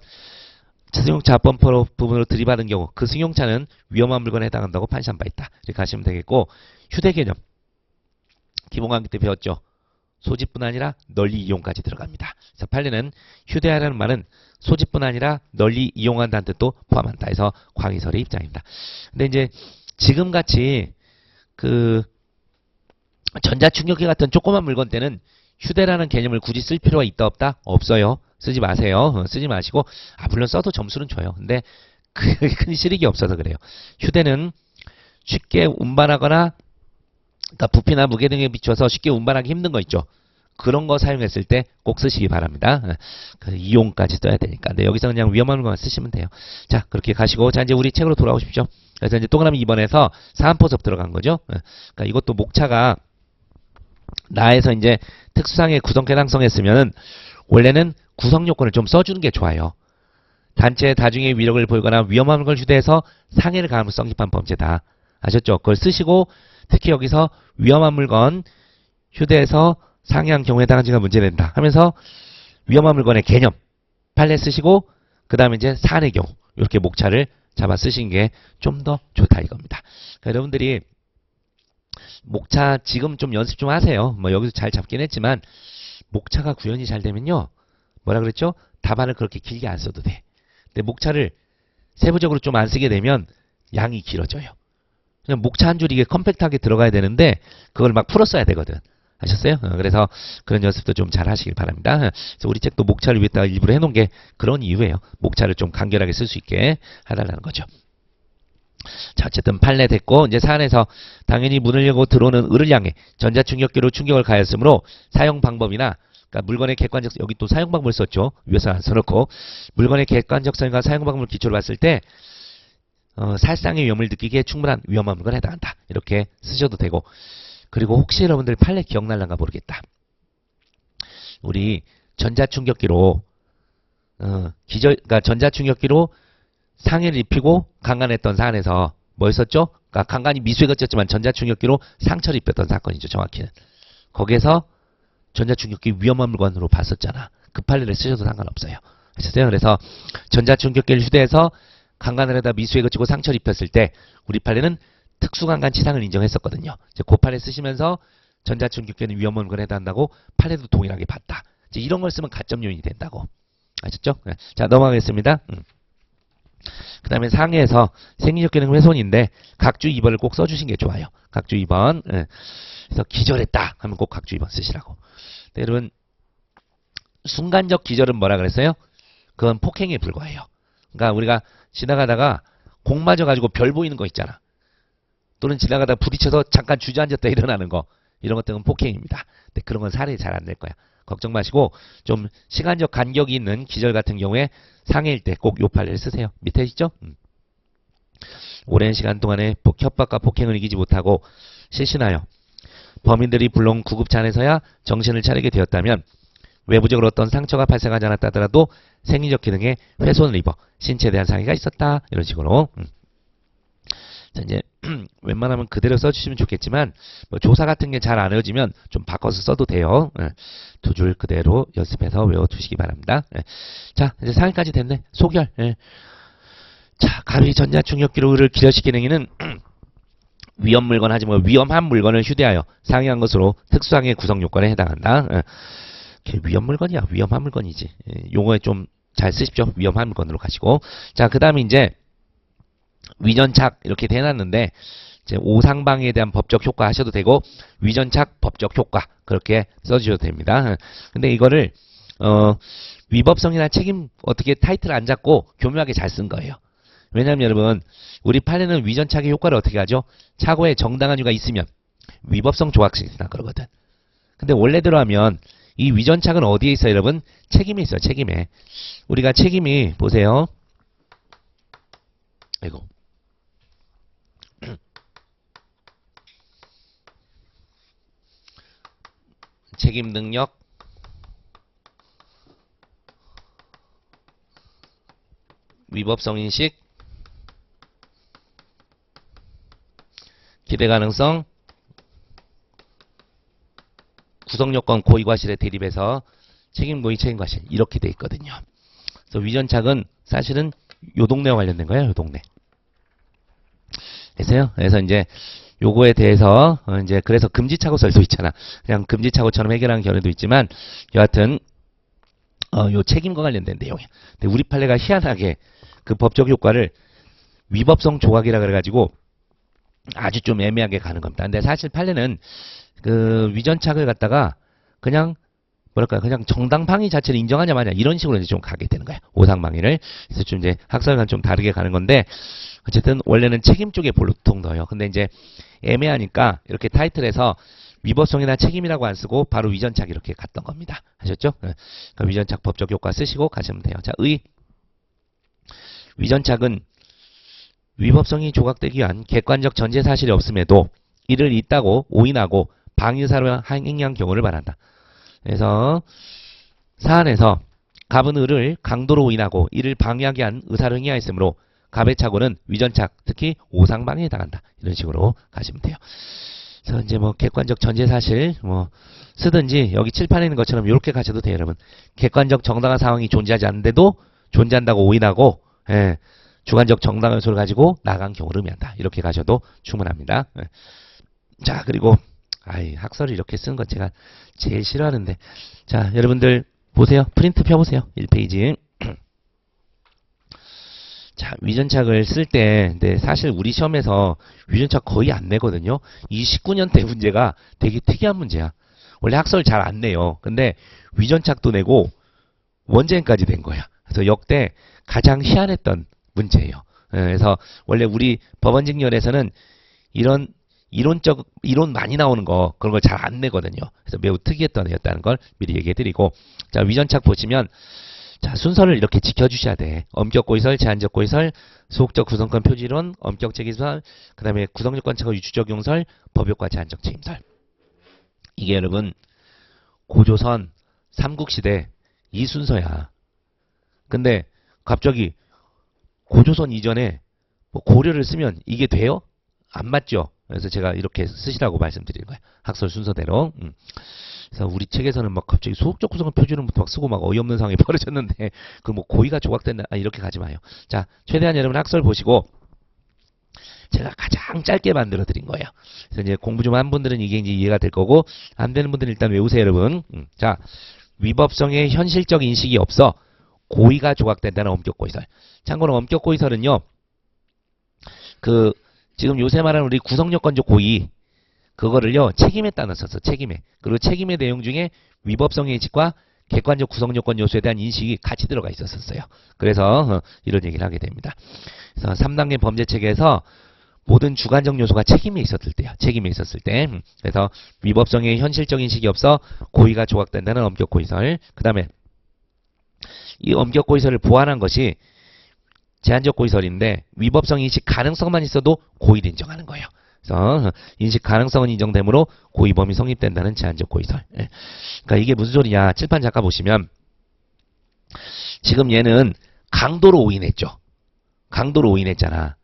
승용차 범퍼 부분으로 들이받은 경우 그 승용차는 위험한 물건에 해당한다고 판시한 바 있다. 이렇게 하시면 되겠고 휴대 개념 기본강의 때 배웠죠. 소지뿐 아니라 널리 이용까지 들어갑니다. 그래서 판례는 휴대하라는 말은 소지뿐 아니라 널리 이용한다는 뜻도 포함한다. 해서 광의설의 입장입니다. 근데 이제 지금같이 그 전자충격기 같은 조그만 물건 때는 휴대라는 개념을 굳이 쓸 필요가 있다 없다? 없어요. 쓰지 마세요. 쓰지 마시고 물론 써도 점수는 줘요. 근데 큰 실익이 없어서 그래요. 휴대는 쉽게 운반하거나 그러니까 부피나 무게 등에 비춰서 쉽게 운반하기 힘든 거 있죠. 그런 거 사용했을 때 꼭 쓰시기 바랍니다. 그 이용까지 써야 되니까. 근데 여기서 그냥 위험한 것만 쓰시면 돼요. 자 그렇게 가시고 자 이제 우리 책으로 돌아오십시오. 그래서 이제 동그라미 2번에서 사안포섭 들어간 거죠. 그러니까 이것도 목차가 나에서 이제 특수상해 구성 해당성 했으면은 원래는 구성 요건을 좀 써주는 게 좋아요. 단체 다중의 위력을 보이거나 위험한 걸 휴대해서 상해를 가함으로 성립한 범죄다. 아셨죠? 그걸 쓰시고 특히 여기서 위험한 물건 휴대해서 상해한 경우에 해당한 죄가 문제된다 하면서 위험한 물건의 개념 판례 쓰시고 그 다음에 이제 사안의 경우 이렇게 목차를 잡아 쓰신 게 좀 더 좋다 이겁니다. 그러니까 여러분들이 목차 지금 좀 연습 좀 하세요. 뭐 여기서 잘 잡긴 했지만 목차가 구현이 잘 되면요. 뭐라 그랬죠? 답안을 그렇게 길게 안 써도 돼. 근데 목차를 세부적으로 좀 안 쓰게 되면 양이 길어져요. 그냥 목차 한 줄 이게 컴팩트하게 들어가야 되는데 그걸 막 풀어 써야 되거든. 아셨어요? 그래서 그런 연습도 좀 잘 하시길 바랍니다. 그래서 우리 책도 목차를 위에다가 일부러 해놓은 게 그런 이유예요. 목차를 좀 간결하게 쓸 수 있게 해달라는 거죠. 자, 어쨌든 판례 됐고 이제 사안에서 당연히 문을 열고 들어오는 을을 향해 전자충격기로 충격을 가했으므로 사용 방법이나 그러니까 물건의 객관적 여기 또 사용 방법을 썼죠. 위에서 안 써놓고 물건의 객관적성과 사용 방법을 기초로 봤을 때 살상의 위험을 느끼기에 충분한 위험한 물건에 해당한다. 이렇게 쓰셔도 되고 그리고 혹시 여러분들 판례 기억날란가 모르겠다. 우리 전자충격기로 그러니까 전자충격기로 상해를 입히고 강간했던 사안에서 뭐 했었죠? 그러니까 강간이 미수에 그쳤지만 전자충격기로 상처를 입혔던 사건이죠. 정확히는. 거기에서 전자충격기 위험한 물건으로 봤었잖아. 그 판례를 쓰셔도 상관없어요. 아셨어요? 그래서 전자충격기를 휴대해서 강간을 하다 미수에 그치고 상처를 입혔을 때 우리 판례는 특수강간 치상을 인정했었거든요. 이제 그 판례 쓰시면서 전자충격기는 위험한 물건에 해당한다고 판례도 동일하게 봤다. 이제 이런 걸 쓰면 가점 요인이 된다고. 아셨죠? 네. 자, 넘어가겠습니다. 그 다음에 상해에서 생리적 기능 훼손인데 각주 2번을 꼭 써주신 게 좋아요. 각주 2번. 그래서 기절했다 하면 꼭 각주 2번 쓰시라고. 근데 여러분 순간적 기절은 뭐라 그랬어요? 그건 폭행에 불과해요. 그러니까 우리가 지나가다가 공 맞아가지고 별 보이는 거 있잖아. 또는 지나가다가 부딪혀서 잠깐 주저앉았다 일어나는 거. 이런 것들은 폭행입니다. 근데 그런 건 살해 잘 안 될 거야. 걱정 마시고 좀 시간적 간격이 있는 기절 같은 경우에 상해일 때 꼭 요 판례를 쓰세요. 밑에 있죠? 오랜 시간 동안에 협박과 폭행을 이기지 못하고 실신하여 범인들이 불러온 구급차 안에서야 정신을 차리게 되었다면 외부적으로 어떤 상처가 발생하지 않았다 하더라도 생리적 기능에 훼손을 입어 신체에 대한 상해가 있었다. 이런 식으로. 자, 이제 웬만하면 그대로 써주시면 좋겠지만 뭐 조사 같은 게 잘 안 외워지면 좀 바꿔서 써도 돼요. 두 줄 그대로 연습해서 외워두시기 바랍니다. 자, 이제 상해까지 됐네. 소결. 자, 가위 전자충격기를 기절시키는 행위는 위험 물건 하지만 위험한 물건을 휴대하여 상해한 것으로 특수상해 구성 요건에 해당한다. 위험 물건이야. 위험한 물건이지. 용어에 좀 잘 쓰십시오. 위험한 물건으로 가시고. 자, 그 다음에 이제 위전착 이렇게 해놨는데 이제 오상방해에 대한 법적 효과 하셔도 되고 위전착 법적 효과 그렇게 써주셔도 됩니다. 근데 이거를 위법성이나 책임 어떻게 타이틀 안 잡고 교묘하게 잘 쓴 거예요. 왜냐하면 여러분 우리 판례는 위전착의 효과를 어떻게 하죠? 착오에 정당한 이유가 있으면 위법성 조각식이나 그러거든. 근데 원래대로 하면 이 위전착은 어디에 있어요 여러분? 책임에 있어요. 책임에. 우리가 책임이 보세요. 아이고. 책임 능력 위법성 인식 기대 가능성 구성요건 고의과실의 대립에서 책임고의 책임과실 이렇게 돼 있거든요. 그래서 위전착은 사실은 요 동네와 관련된 거예요. 요 동네. 됐어요? 그래서 이제 요거에 대해서 이제 그래서 금지착오 설도 있잖아. 그냥 금지착오처럼 해결하는 경우도 있지만 여하튼 요 책임과 관련된 내용이야. 근데 우리 판례가 희한하게 그 법적 효과를 위법성 조각이라 그래가지고 아주 좀 애매하게 가는 겁니다. 근데 사실 판례는 그 위전착을 갖다가 그냥 뭐랄까 그냥 정당방위 자체를 인정하냐 마냐 이런 식으로 이제 좀 가게 되는 거야. 오상방위를. 그래서 좀 이제 학설과는 좀 다르게 가는 건데 어쨌든 원래는 책임 쪽에 보통 넣어요. 근데 이제 애매하니까 이렇게 타이틀에서 위법성이나 책임이라고 안 쓰고 바로 위전착 이렇게 갔던 겁니다. 아셨죠? 그러니까 위전착 법적 효과 쓰시고 가시면 돼요. 자, 위전착은 위법성이 조각되기 위한 객관적 전제 사실이 없음에도 이를 있다고 오인하고 방위사로 행위한 경우를 말한다. 그래서 사안에서 갑은 을을 강도로 오인하고 이를 방해하게 한 의사를 행위하였으므로 갑의 착오는 위전착, 특히 오상방해에 해당한다. 이런 식으로 가시면 돼요. 그래서 이제 뭐 객관적 전제사실 뭐 쓰든지 여기 칠판에 있는 것처럼 이렇게 가셔도 돼요, 여러분. 객관적 정당한 상황이 존재하지 않는데도 존재한다고 오인하고 주관적 정당한 요소를 가지고 나간 경우를 의미한다. 이렇게 가셔도 충분합니다. 자, 그리고 학설을 이렇게 쓰는 건 제가 제일 싫어하는데, 자, 여러분들 보세요. 프린트 펴보세요. 1페이지. 자, 위전착을 쓸 때, 근데 사실 우리 시험에서 위전착 거의 안 내거든요. 이 19년 때 문제가 되게 특이한 문제야. 원래 학설 잘 안 내요. 근데 위전착도 내고 원쟁까지 낸 거야. 그래서 역대 가장 희한했던 문제예요. 그래서 원래 우리 법원직렬에서는 이런 이론 많이 나오는 거, 그런 걸 잘 안 내거든요. 그래서 매우 특이했던 애였다는 걸 미리 얘기해드리고, 자, 위전착 보시면, 자, 순서를 이렇게 지켜주셔야 돼. 엄격 고의설, 제한적 고의설, 소극적 구성권 표지론, 엄격 책임설, 그 다음에 구성요건 착오 유추적용설, 법효과 제한적 책임설. 이게 여러분, 고조선, 삼국시대 이 순서야. 근데 갑자기 고조선 이전에 뭐 고려를 쓰면 이게 돼요? 안 맞죠? 그래서 제가 이렇게 쓰시라고 말씀드리는 거예요. 학설 순서대로. 그래서 우리 책에서는 막 갑자기 소극적 구성을 표준음부터 막 쓰고 막 어이없는 상황이 벌어졌는데, 그 뭐 고의가 조각된다, 이렇게 가지 마요. 자, 최대한 여러분 학설 보시고, 제가 가장 짧게 만들어 드린 거예요. 그래서 이제 공부 좀 한 분들은 이게 이제 이해가 될 거고, 안 되는 분들은 일단 외우세요, 여러분. 자, 위법성의 현실적 인식이 없어 고의가 조각된다는 엄격 고의설. 참고로 엄격 고의설은요, 지금 요새 말하는 우리 구성요건적 고의, 그거를요, 책임에 따라 썼어, 책임에. 그리고 책임의 내용 중에 위법성의 인식과 객관적 구성요건 요소에 대한 인식이 같이 들어가 있었어요. 그래서 이런 얘기를 하게 됩니다. 그래서 3단계 범죄체계에서 모든 주관적 요소가 책임에 있었을 때요. 책임에 있었을 때. 그래서 위법성의 현실적 인식이 없어 고의가 조각된다는 엄격 고의설. 그 다음에 이 엄격 고의설을 보완한 것이 제한적 고의설인데, 위법성 인식 가능성만 있어도 고의를 인정하는 거예요. 그래서 인식 가능성은 인정되므로 고의범위 성립된다는 제한적 고의설. 그러니까 이게 무슨 소리냐. 칠판 잠깐 보시면 지금 얘는 강도로 오인했죠. 강도로 오인했잖아.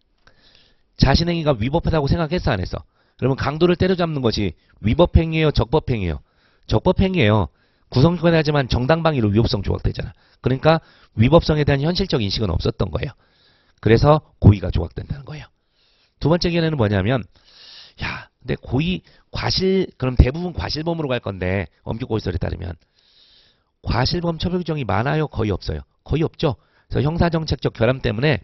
자신 행위가 위법하다고 생각했어, 안 했어? 그러면 강도를 때려잡는 것이 위법행위예요, 적법행위예요? 적법행위예요. 구성요건이 하지만 정당방위로 위법성 조각되잖아. 그러니까 위법성에 대한 현실적 인식은 없었던 거예요. 그래서 고의가 조각된다는 거예요. 두 번째 견해는 뭐냐면, 야, 근데 그럼 대부분 과실범으로 갈 건데, 엄격 고의설에 따르면 과실범 처벌 규정이 많아요, 거의 없어요? 거의 없죠. 그래서 형사정책적 결함 때문에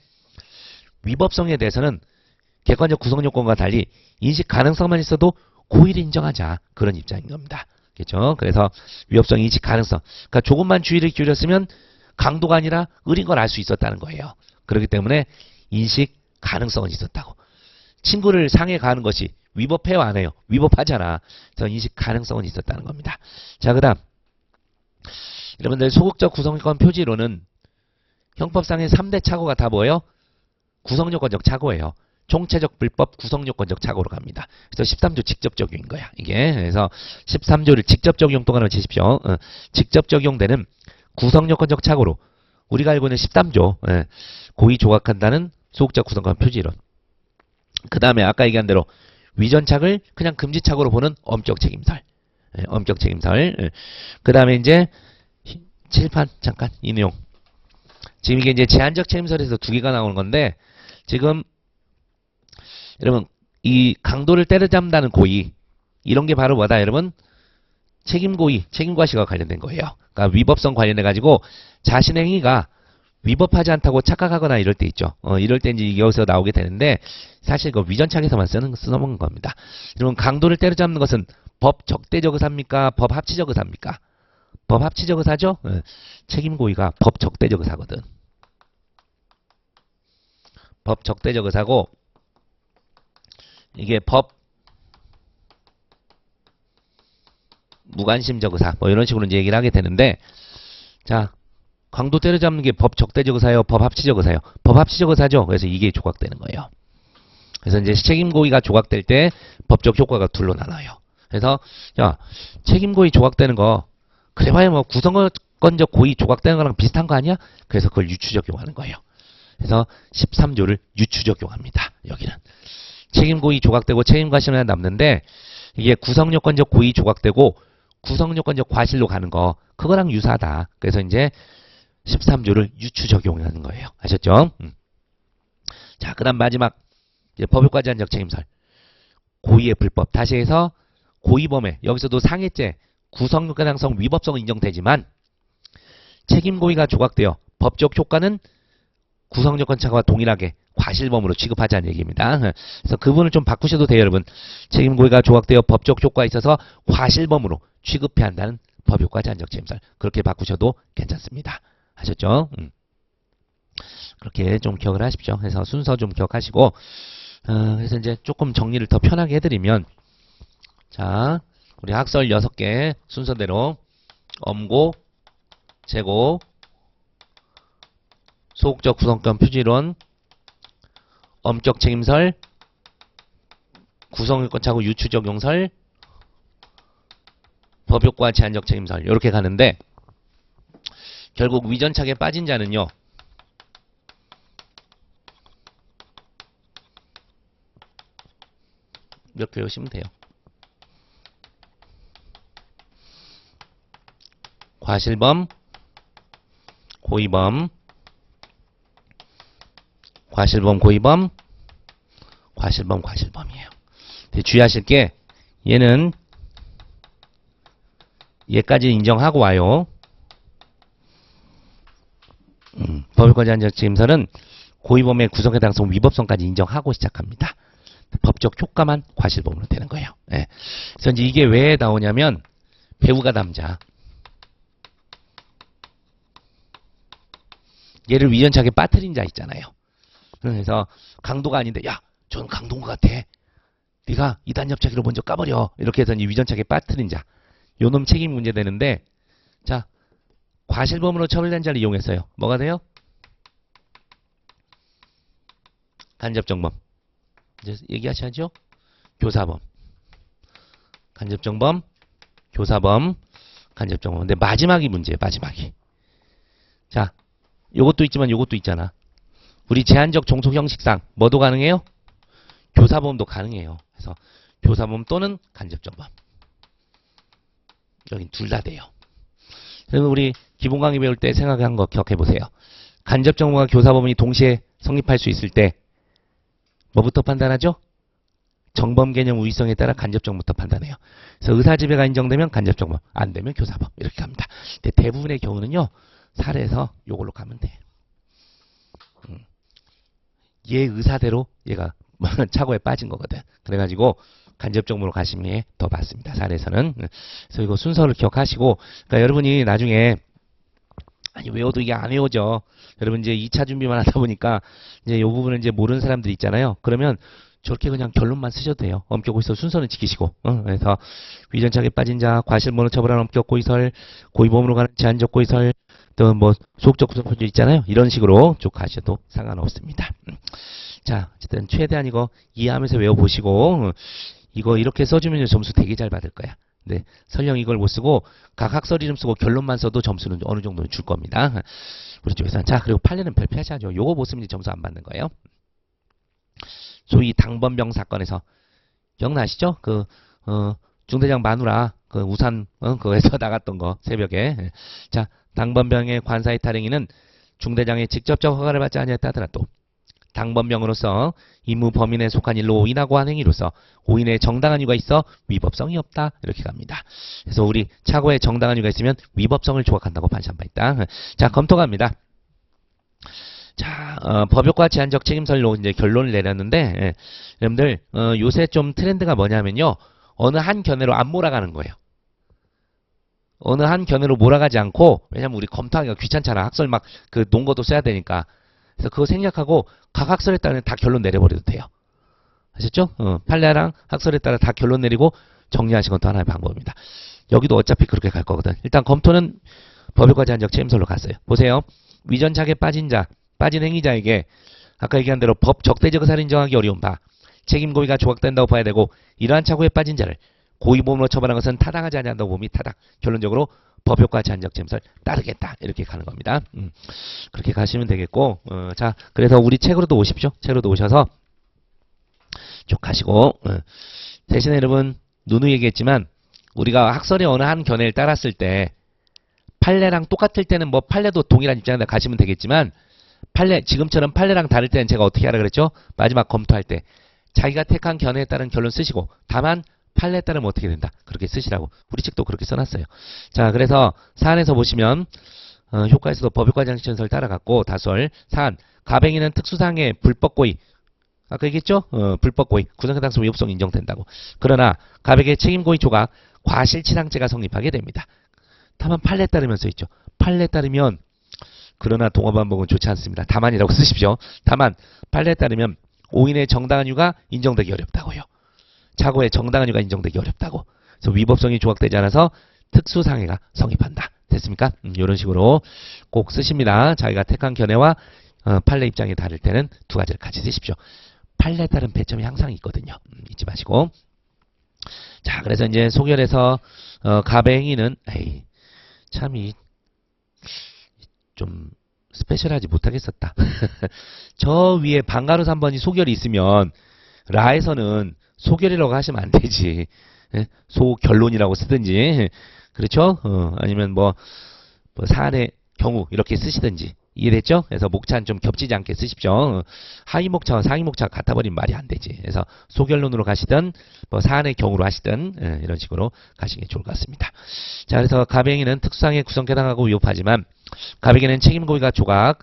위법성에 대해서는 객관적 구성요건과 달리 인식 가능성만 있어도 고의를 인정하자, 그런 입장인 겁니다. 그렇죠? 그래서 위법성 인식 가능성, 그러니까 조금만 주의를 기울였으면 강도가 아니라 을인 걸 알 수 있었다는 거예요. 그렇기 때문에 인식 가능성은 있었다고. 친구를 상해 가는 것이 위법해요, 안 해요? 위법하잖아. 그래서 인식 가능성은 있었다는 겁니다. 자, 그 다음 여러분들 소극적 구성요건 표지로는 형법상의 3대 착오가 다 뭐예요? 구성요건적 착오예요. 총체적 불법 구성요건적 착오로 갑니다. 그래서 13조 직접 적용인 거야, 이게. 그래서 13조를 직접 적용 동안으로 치십시오. 직접 적용되는 구성요건적 착오로 우리가 알고 있는 13조 고의 조각한다는 소극적 구성요건 표지론. 그 다음에 아까 얘기한 대로 위전착을 그냥 금지착오로 보는 엄격 책임설. 엄격 책임설. 그 다음에 이제 칠판 잠깐 이 내용. 지금 이게 이제 제한적 책임설에서 두 개가 나오는 건데, 지금 여러분 이 강도를 때려잡는다는 고의, 이런 게 바로 뭐다, 여러분? 책임고의, 책임과실과 관련된 거예요. 그러니까 위법성 관련해 가지고 자신의 행위가 위법하지 않다고 착각하거나 이럴 때 있죠. 이럴 때 이제 여기서 나오게 되는데, 사실 그 위전착에서만 써먹는 겁니다. 여러분 강도를 때려잡는 것은 법 적대적 의사입니까? 법 합치적 의사입니까? 법 합치적 의사죠? 책임고의가 법 적대적 의사거든. 법 적대적 의사고, 이게 법 무관심적 의사, 뭐 이런 식으로 이제 얘기를 하게 되는데, 자, 강도 때려잡는 게 법 적대적 의사예요, 법 합치적 의사예요? 법 합치적 의사죠. 그래서 이게 조각되는 거예요. 그래서 이제 책임고의가 조각될 때 법적 효과가 둘로 나눠요. 그래서 야, 책임고의 조각되는 거 그래봐야 뭐 건적 고의 조각되는 거랑 비슷한 거 아니야? 그래서 그걸 유추 적용하는 거예요. 그래서 13조를 유추 적용합니다. 여기는 책임 고의 조각되고 책임 과실만 남는데 이게 구성요건적 고의 조각되고 구성요건적 과실로 가는 거 그거랑 유사하다. 그래서 이제 13조를 유추 적용하는 거예요. 아셨죠? 자, 그다음 마지막 이제 법역과 제한적 책임설. 고의의 불법. 다시 해서 고의범에 여기서도 상해죄 구성요건상 위법성은 인정되지만 책임 고의가 조각되어 법적 효과는 구성요건차와 동일하게 과실범으로 취급하자는 얘기입니다. 그래서 그분을 좀 바꾸셔도 돼요, 여러분. 책임 고의가 조각되어 법적 효과에 있어서 과실범으로 취급해야 한다는 법역과 제한적 책임설. 그렇게 바꾸셔도 괜찮습니다. 아셨죠? 그렇게 좀 기억을 하십시오. 그래서 순서 좀 기억하시고 그래서 이제 조금 정리를 더 편하게 해드리면 자, 우리 학설 6개 순서대로 엄고, 재고, 소극적 구성권 표지론, 엄격 책임설, 구성요건 차고 유추 적용설, 법효과 제한적 책임설 이렇게 가는데 결국 위전착에 빠진 자는요. 이렇게 외우시면 돼요. 과실범, 고의범, 과실범, 고의범, 과실범, 과실범이에요. 주의하실 게 얘는 얘까지 인정하고 와요. 법역과 제한적 책임설은 고의범의 구성해당성 위법성까지 인정하고 시작합니다. 법적 효과만 과실범으로 되는 거예요. 예. 그래서 이제 이게 왜 나오냐면 배우가 남자. 얘를 위전착에 빠뜨린 자 있잖아요. 그래서 강도가 아닌데 야, 저는 강도인 것 같아. 네가 이단협착기로 먼저 까버려. 이렇게 해서 이 위전착에 빠뜨린 자. 요놈 책임 문제 되는데 자, 과실범으로 처벌된 자를 이용했어요. 뭐가 돼요? 간접정범. 이제 얘기하셔야죠. 교사범. 간접정범, 교사범, 간접정범. 근데 마지막이 문제예요. 마지막이. 자, 요것도 있지만 요것도 있잖아. 우리 제한적 종속 형식상 뭐도 가능해요? 교사범도 가능해요. 그래서 교사범 또는 간접정범. 여긴 둘 다 돼요. 그래서 우리 기본 강의 배울 때 생각한 거 기억해 보세요. 간접정범과 교사범이 동시에 성립할 수 있을 때 뭐부터 판단하죠? 정범 개념 우위성에 따라 간접정범부터 판단해요. 그래서 의사지배가 인정되면 간접정범, 안 되면 교사범 이렇게 갑니다. 근데 대부분의 경우는요. 사례에서 요걸로 가면 돼. 얘 의사대로 얘가 착오에 빠진 거거든. 그래가지고 간접정범으로 가시는 게 더 맞습니다. 사례에서는. 그래서 이거 순서를 기억하시고 그러니까 여러분이 나중에 아니 외워도 이게 안 외워져. 여러분 이제 2차 준비만 하다 보니까 이제 요 부분은 이제 모르는 사람들 있잖아요. 그러면 저렇게 그냥 결론만 쓰셔도 돼요. 엄격 고의설 순서는 지키시고. 그래서 위전착에 빠진 자, 과실범으로 처벌한 엄격 고의설, 고의범으로 가는 제한적 고의설, 또 뭐 소극적 구성표질 있잖아요. 이런 식으로 쭉 가셔도 상관없습니다. 자, 어쨌든 최대한 이거 이해하면서 외워보시고 이거 이렇게 써주면 점수 되게 잘 받을 거야. 네, 설령 이걸 못 쓰고 각 학설 이름 쓰고 결론만 써도 점수는 어느 정도는 줄 겁니다. 우리 쪽에서. 자, 그리고 판례는 별표하셔야죠. 요거 못 쓰면 점수 안 받는 거예요. 소위 당번병 사건에서 기억나시죠? 중대장 마누라 그 우산 그거에서 나갔던 거 새벽에. 자, 당번병의 관사의 탈행위는 중대장의 직접적 허가를 받지 아니했다 하더라도 당번병으로서 임무 범인에 속한 일로 오인하고 한 행위로서 오인의 정당한 이유가 있어 위법성이 없다. 이렇게 갑니다. 그래서 우리 착오에 정당한 이유가 있으면 위법성을 조각한다고 판시한 바 있다. 자, 검토 갑니다. 자, 법역과 제한적 책임설로 이제 결론을 내렸는데 여러분들 요새 좀 트렌드가 뭐냐면요. 어느 한 견해로 안 몰아가는 거예요. 어느 한 견해로 몰아가지 않고 왜냐면 우리 검토하기가 귀찮잖아. 학설 막 그 논거도 써야 되니까. 그래서 그거 생략하고 각 학설에 따라 다 결론 내려버려도 돼요. 아셨죠? 판례랑 학설에 따라 다 결론 내리고 정리하시는 것도 하나의 방법입니다. 여기도 어차피 그렇게 갈 거거든. 일단 검토는 법역과 제한적 책임설로 갔어요. 보세요. 위전착에 빠진 자, 빠진 행위자에게 아까 얘기한 대로 법 적대적 의사를 인정하기 어려운 바 책임 고의가 조각된다고 봐야 되고 이러한 착오에 빠진 자를 고의범으로 처벌한 것은 타당하지 아니한다고 봄이 타당. 결론적으로 법효과 제한적 잼설 따르겠다. 이렇게 가는 겁니다. 그렇게 가시면 되겠고, 자, 그래서 우리 책으로도 오십시오. 책으로도 오셔서 쭉 가시고, 대신에 여러분, 누누이 얘기했지만, 우리가 학설의 어느 한 견해를 따랐을 때, 판례랑 똑같을 때는 뭐 판례도 동일한 입장에 가시면 되겠지만, 판례, 지금처럼 판례랑 다를 때는 제가 어떻게 하라 그랬죠? 마지막 검토할 때. 자기가 택한 견해에 따른 결론 쓰시고, 다만, 판례에 따르면 어떻게 된다. 그렇게 쓰시라고. 우리 책도 그렇게 써놨어요. 자, 그래서 사안에서 보시면 효과에서도 법효과 제한적 따라갔고 다설 사안 가뱅이는 특수상의 불법고의 아까 얘기했죠? 불법고의 구성해당성 위법성 인정된다고. 그러나 가백의 책임고의 조각 과실치상죄가 성립하게 됩니다. 다만 판례에 따르면 써있죠. 판례에 따르면 그러나 동업반복은 좋지 않습니다. 다만이라고 쓰십시오. 다만 판례에 따르면 오인의 정당한 이유가 인정되기 어렵다고요. 착오의 정당한 이유가 인정되기 어렵다고. 그래서 위법성이 조각되지 않아서 특수상해가 성립한다. 됐습니까? 이런 식으로 꼭 쓰십니다. 자기가 택한 견해와 판례 입장이 다를 때는 두 가지를 같이 쓰십시오. 판례에 따른 배점이 항상 있거든요. 잊지 마시고. 자, 그래서 이제 소결에서 가배행위는 참이 좀 스페셜하지 못하겠었다. 저 위에 방가로 3번이 소결이 있으면 라에서는 소결이라고 하시면 안 되지. 소결론이라고 쓰든지. 그렇죠? 아니면 뭐 사안의 경우 이렇게 쓰시든지. 이해됐죠? 그래서 목차는 좀 겹치지 않게 쓰십시오. 하위 목차와 상위 목차가 같아버리면 말이 안 되지. 그래서 소결론으로 가시든 뭐 사안의 경우로 하시든 이런 식으로 가시는 게 좋을 것 같습니다. 자, 그래서 가백행위는 특수상해 구성에 해당하고 위법하지만 가백에는 책임고의가 조각,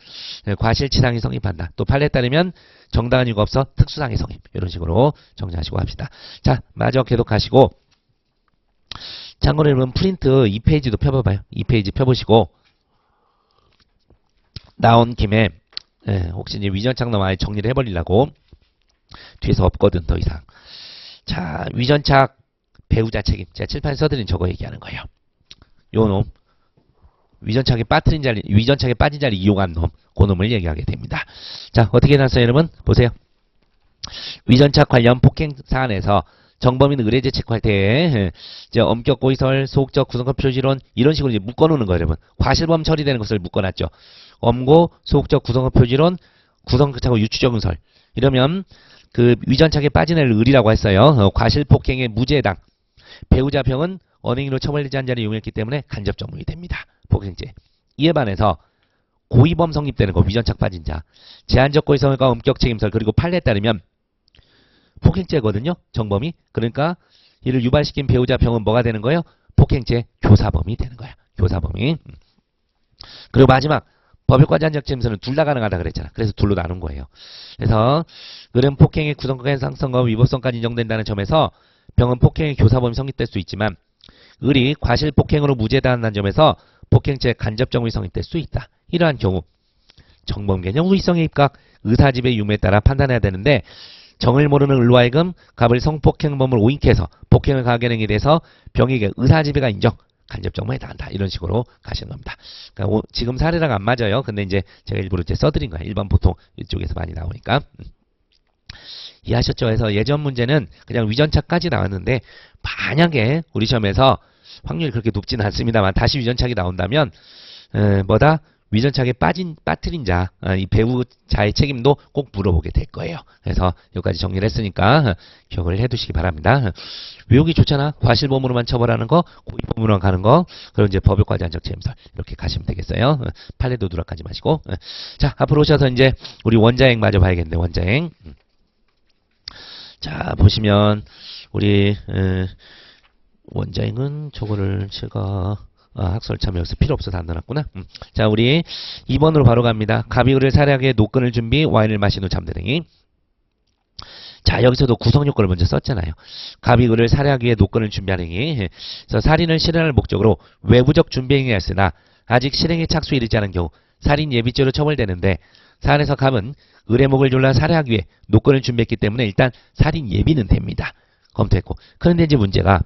과실치상이 성립한다. 또 판례에 따르면 정당한 이유가 없어 특수상해 성립. 이런 식으로 정리하시고 합시다. 자, 마저 계속하시고 참고로 여러분 프린트 2페이지도 펴봐봐요. 2페이지 펴보시고 나온 김에 혹시 이제 위전착 너무 아예 정리를 해버리려고 뒤에서 없거든 더 이상. 자, 위전착 배우자 책임. 제가 칠판에 써드린 저거 얘기하는 거예요. 요 놈. 위전착에 빠뜨린 자리, 위전착에 빠진 자리 이용한 놈. 그 놈을 얘기하게 됩니다. 자, 어떻게 해놨어요, 여러분? 보세요. 위전착 관련 폭행 사안에서 정범인 의뢰제 체크할 때 이제 엄격 고의설, 소극적 구성법 표시론 이런 식으로 이제 묶어놓는 거예요, 여러분. 과실범 처리되는 것을 묶어놨죠. 엄고, 소극적 구성법 표시론, 구성착오 유추적 응설. 이러면 그 위전착에 빠진 애를 의리라고 했어요. 과실폭행의 무죄당. 배우자 병은 언행으로 처벌되지 않은 자를 이용했기 때문에 간접적물이 됩니다. 폭행죄. 이에 반해서 고의범 성립되는 거 위전착 빠진 자. 제한적 고의성과 엄격 책임설 그리고 판례에 따르면 폭행죄거든요. 정범이. 그러니까 이를 유발시킨 배우자 병은 뭐가 되는 거예요? 폭행죄 교사범이 되는 거야. 교사범이. 그리고 마지막 법역과 제한적 책임설은 둘 다 가능하다 그랬잖아. 그래서 둘로 나눈 거예요. 그래서 을은 폭행의 구성과 해상성과 위법성까지 인정된다는 점에서 병은 폭행의 교사범이 성립될 수 있지만 을이 과실폭행으로 무죄다는 점에서 폭행죄 간접정의 성립될 수 있다. 이러한 경우 정범 개념 우의성에 입각 의사지배 유무에 따라 판단해야 되는데 정을 모르는 을로 하여금 갑을 성폭행범을 오인케 해서 폭행을 가하게 행위에 대해서 병에게 의사지배가 인정 간접정모에 해당한다. 이런 식으로 가시는 겁니다. 그러니까 지금 사례랑 안 맞아요. 근데 이제 제가 일부러 이제 써드린 거예요. 일반 보통 이쪽에서 많이 나오니까. 이해하셨죠? 그래서 예전 문제는 그냥 위전착까지 나왔는데 만약에 우리 시험에서 확률이 그렇게 높지는 않습니다만 다시 위전착이 나온다면 뭐다? 위전착에 빠뜨린 자, 이 배우자의 책임도 꼭 물어보게 될 거예요. 그래서 여기까지 정리를 했으니까 기억을 해두시기 바랍니다. 외우기 좋잖아. 과실범으로만 처벌하는 거, 고의범으로만 가는 거, 그리고 이제 법역과 제한적 책임설 이렇게 가시면 되겠어요. 판례도 누락하지 마시고. 자, 앞으로 오셔서 이제 우리 원자행 마저 봐야겠는데 원자행. 자, 보시면 우리 원자행은 저거를 제가 학설 참 여기서 필요 없어서 안 넣어놨구나. 자, 우리 2번으로 바로 갑니다. 갑이 을을 살해하기 위해 노끈을 준비, 와인을 마신 후 잠든 행위. 자, 여기서도 구성요건을 먼저 썼잖아요. 갑이 을을 살해하기 위해 노끈을 준비한 행위. 그래서 살인을 실현할 목적으로 외부적 준비 행위였으나 아직 실행에 착수에 이르지 않은 경우 살인 예비죄로 처벌되는데 사안에서 갑은 을의 목을 졸라 살해하기 위해 노끈을 준비했기 때문에 일단 살인 예비는 됩니다. 검토했고. 그런데 이제 문제가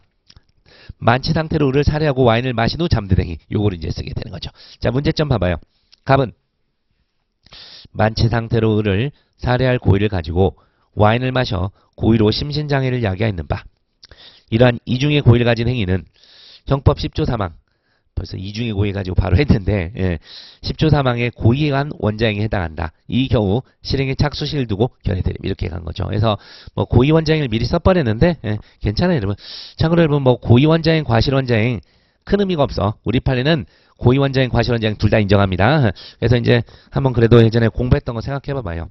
만취 상태로 을을 살해하고 와인을 마신 후 잠든 행위. 요거를 이제 쓰게 되는 거죠. 자, 문제점 봐봐요. 갑은 만취 상태로 을을 살해할 고의를 가지고 와인을 마셔 고의로 심신장애를 야기하였는 바. 이러한 이중의 고의를 가진 행위는 형법 10조 사망, 벌써 이중의 고의 가지고 바로 했는데, 예. 10조 사망의 고의한 원자행에 해당한다. 이 경우 실행의 착수시를 두고 견해드림. 이렇게 간 거죠. 그래서 뭐 고의 원자행을 미리 써버렸는데, 예. 괜찮아요, 여러분. 참고로 여러분 뭐 고의 원자행, 과실 원자행 큰 의미가 없어. 우리 판에는 고의 원자행, 과실 원자행 둘 다 인정합니다. 그래서 이제 한번 그래도 예전에 공부했던 거 생각해봐봐요.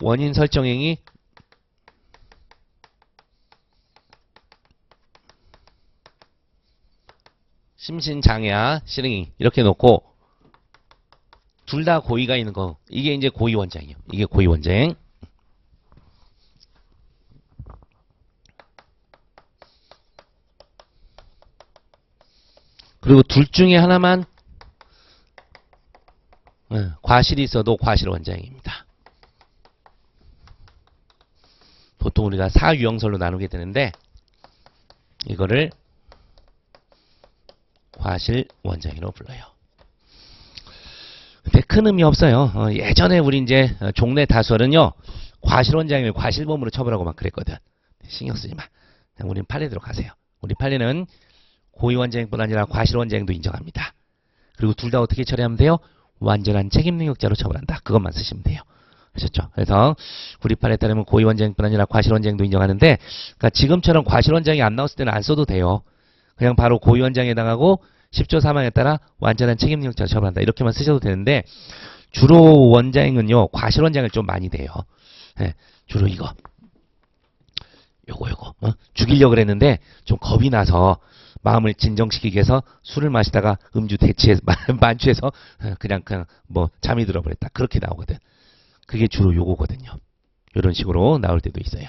원인 설정행위 심신장애야 실행이 이렇게 놓고 둘 다 고의가 있는 거 이게 이제 고의 원자행이에요. 이게 고의 원자행. 그리고 둘 중에 하나만 과실이 있어도 과실 원자행입니다. 보통 우리가 사유형설로 나누게 되는데 이거를 과실 원자행이라고 불러요. 근데 큰 의미 없어요. 예전에 우리 이제 종래 다수설은요 과실 원자행을 과실범으로 처벌하고 막 그랬거든. 신경 쓰지 마. 그냥 우린 판례대로 가세요. 우리 판례는 고의 원자행뿐 아니라 과실 원자행도 인정합니다. 그리고 둘 다 어떻게 처리하면 돼요? 완전한 책임 능력자로 처벌한다. 그것만 쓰시면 돼요. 아셨죠? 그래서 우리 판에 따르면 고의 원자행뿐 아니라 과실 원자행도 인정하는데, 그러니까 지금처럼 과실 원자행이 안 나왔을 때는 안 써도 돼요. 그냥 바로 고의 원자행에 해당하고 10조 사망에 따라 완전한 책임 능력자로 처벌한다. 이렇게만 쓰셔도 되는데 주로 원자행은요 과실 원자행을 좀 많이 돼요. 네, 주로 이거 요거 죽이려고 그랬는데 좀 겁이 나서 마음을 진정시키기 위해서 술을 마시다가 음주 대치해서 만취해서 그냥 뭐 잠이 들어버렸다. 그렇게 나오거든. 그게 주로 요거거든요. 이런 식으로 나올 때도 있어요.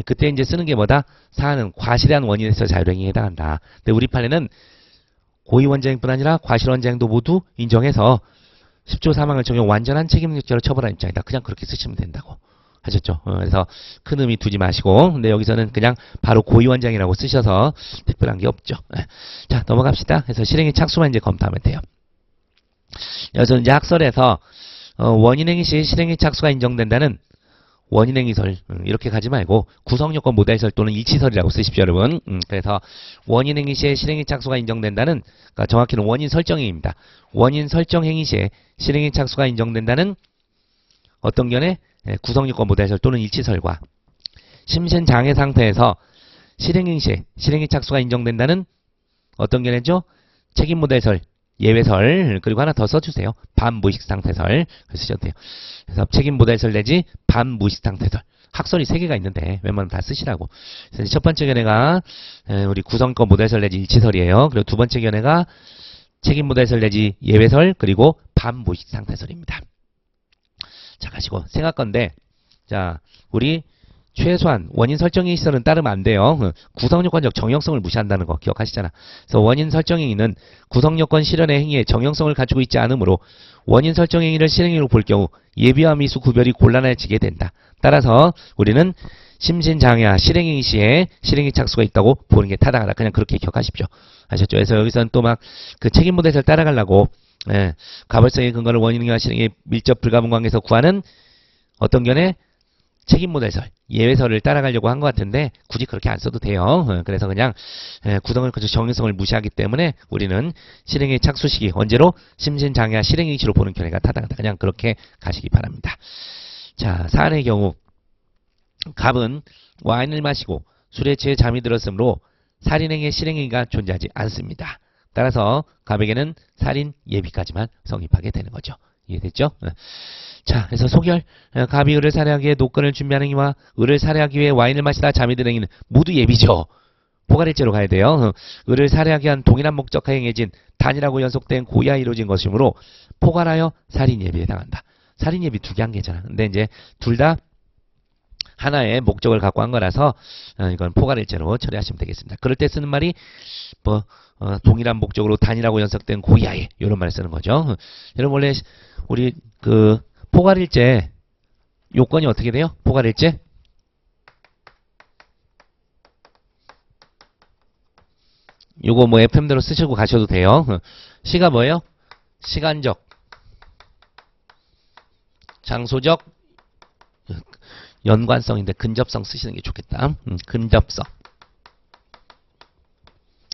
그때 이제 쓰는 게 뭐다? 사안은 과실한 원인에서 자율행위에 해당한다. 근데 우리 판에는 고의 원자행뿐 아니라 과실 원자행도 모두 인정해서 10조 사망을 적용 완전한 책임능력자로 처벌한 입장이다. 그냥 그렇게 쓰시면 된다고. 하셨죠? 그래서 큰 의미 두지 마시고, 근데 여기서는 그냥 바로 고의 원자행이라고 쓰셔서 특별한 게 없죠. 자, 넘어갑시다. 그래서 실행의 착수만 이제 검토하면 돼요. 여기서 이제 학설에서 원인행위 시 실행의 착수가 인정된다는 원인행위설 이렇게 가지 말고 구성요건 모델설 또는 일치설이라고 쓰십시오, 여러분. 그래서 원인행위 시에 실행의 착수가 인정된다는, 그러니까 정확히는 원인 설정행위입니다. 원인 설정행위 시에 실행의 착수가 인정된다는 어떤 견해? 구성요건 모델설 또는 일치설과 심신장애 상태에서 실행행위 시에 실행의 착수가 인정된다는 어떤 견해죠? 책임 모델설, 예외설, 그리고 하나 더 써주세요. 반무의식 상태설. 쓰셔도 돼요. 그래서 책임 모델설 내지 반무의식 상태설. 학설이 3개가 있는데 웬만하면 다 쓰시라고. 그래서 첫 번째 견해가 우리 구성권 모델설 내지 일치설이에요. 그리고 두 번째 견해가 책임 모델설 내지 예외설, 그리고 반무의식 상태설입니다. 자, 가시고 생각건데, 자, 우리 최소한 원인 설정행위 시설은 따르면 안 돼요. 구성요건적 정형성을 무시한다는 거 기억하시잖아. 그래서 원인 설정행위는 구성요건 실현의 행위에 정형성을 갖추고 있지 않으므로 원인 설정행위를 실행행위로 볼 경우 예비와 미수 구별이 곤란해지게 된다. 따라서 우리는 심신장애와 실행행위 시에 실행의 착수가 있다고 보는 게 타당하다. 그냥 그렇게 기억하십시오. 아셨죠? 그래서 여기서는 또 막 그 책임 모델을 따라가려고 가벌성의 근거를 원인과 실행의 밀접 불가분 관계에서 구하는 어떤 견해? 책임 모델설, 예외설을 따라가려고 한 것 같은데 굳이 그렇게 안 써도 돼요. 그래서 그냥 구성을 정형성을 무시하기 때문에 우리는 실행의 착수 시기 언제로 심신장애와 실행의 시로 보는 견해가 타당하다. 그냥 그렇게 가시기 바랍니다. 자, 사안의 경우 갑은 와인을 마시고 술에 취해 잠이 들었으므로 살인행위의 실행행위가 존재하지 않습니다. 따라서 갑에게는 살인 예비까지만 성립하게 되는 거죠. 이해됐죠? 자, 그래서 소결. 갑이 을을 살해하기 위해 노건을 준비하는 행위와 을을 살해하기 위해 와인을 마시다 잠이 드는 행위는 모두 예비죠. 포괄일제로 가야 돼요. 을을 살해하기 위한 동일한 목적하에 행해진 단일하고 연속된 고의하 이루어진 것이므로 포괄하여 살인 예비에 해당한다. 살인 예비 2개 한 개잖아. 근데 이제 둘 다 하나의 목적을 갖고 한 거라서 이건 포괄일제로 처리하시면 되겠습니다. 그럴 때 쓰는 말이 뭐 동일한 목적으로 단일하고 연속된 고의하에 이런 말을 쓰는 거죠. 여러분 원래 우리 그 포괄일제 요건이 어떻게 돼요? 포괄일제 요거 뭐 FM대로 쓰시고 가셔도 돼요. 시가 뭐예요? 시간적, 장소적, 연관성인데 근접성 쓰시는 게 좋겠다. 근접성.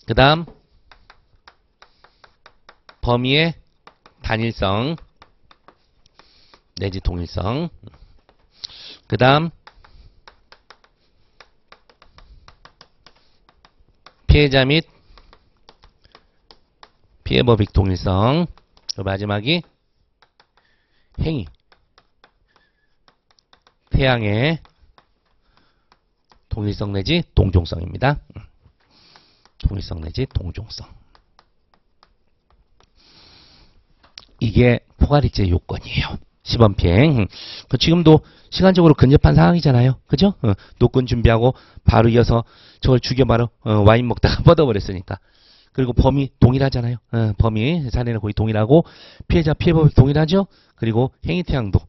그 다음 범위의 단일성 내지 동일성. 그 다음 피해자 및 피해법익 동일성. 그 마지막이 행위 태양의 동일성 내지 동종성입니다. 동일성 내지 동종성. 이게 포괄입제 요건이에요. 시범 피행. 지금도 시간적으로 근접한 상황이잖아요. 그죠? 노건 준비하고 바로 이어서 저걸 죽여바로 와인 먹다가 뻗어버렸으니까. 그리고 범위 동일하잖아요. 범위 살인은 거의 동일하고 피해자 피해법이 동일하죠. 그리고 행위태양도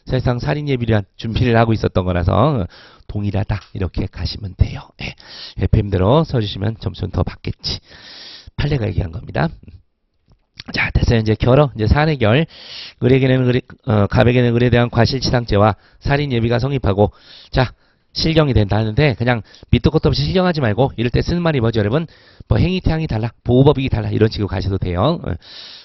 사실상 살인 예비를 위한 준비를 하고 있었던 거라서 동일하다 이렇게 가시면 돼요. FM대로 써주시면 점수는 더 받겠지. 판례가 얘기한 겁니다. 자, 됐어요. 이제 결어, 이제 사내결. 을에게는 갑에게는 을에 대한 과실치상죄와 살인 예비가 성립하고, 자, 실경이 된다 하는데, 그냥 밑도 끝도 없이 실경하지 말고, 이럴 때 쓰는 말이 뭐죠, 여러분? 뭐 행위 태양이 달라, 보호법익이 달라, 이런 식으로 가셔도 돼요.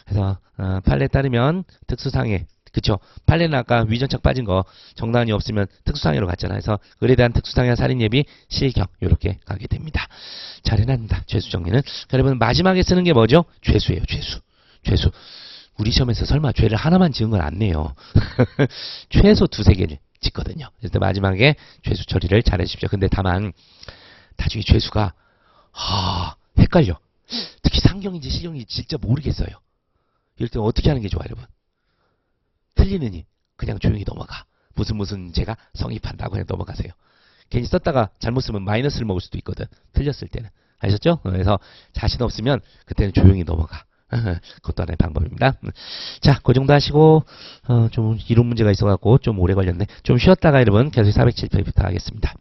그래서, 판례에 따르면 특수상해. 그쵸? 판례는 아까 위전착 빠진 거, 정당한이 없으면 특수상해로 갔잖아요. 그래서, 을에 대한 특수상해와 살인 예비, 실경, 요렇게 가게 됩니다. 잘 해놨습니다. 죄수 정리는. 여러분, 마지막에 쓰는 게 뭐죠? 죄수예요, 죄수. 죄수. 우리 시험에서 설마 죄를 하나만 지은 건 안 내요. 최소 두세 개를 짓거든요. 그래서 마지막에 죄수 처리를 잘 해주십시오. 근데 다만 나중에 죄수가 헷갈려. 특히 상경인지 실경인지 진짜 모르겠어요. 이럴 때 어떻게 하는 게 좋아요, 여러분? 틀리느니 그냥 조용히 넘어가. 무슨 죄가 성립한다고 그냥 넘어가세요. 괜히 썼다가 잘못 쓰면 마이너스를 먹을 수도 있거든. 틀렸을 때는. 아셨죠? 그래서 자신 없으면 그때는 조용히 넘어가. 그것도 하나의 방법입니다. 자, 그 정도 하시고 좀 이론 문제가 있어갖고 좀 오래 걸렸네. 좀 쉬었다가 여러분 계속 407페이지부터 하겠습니다.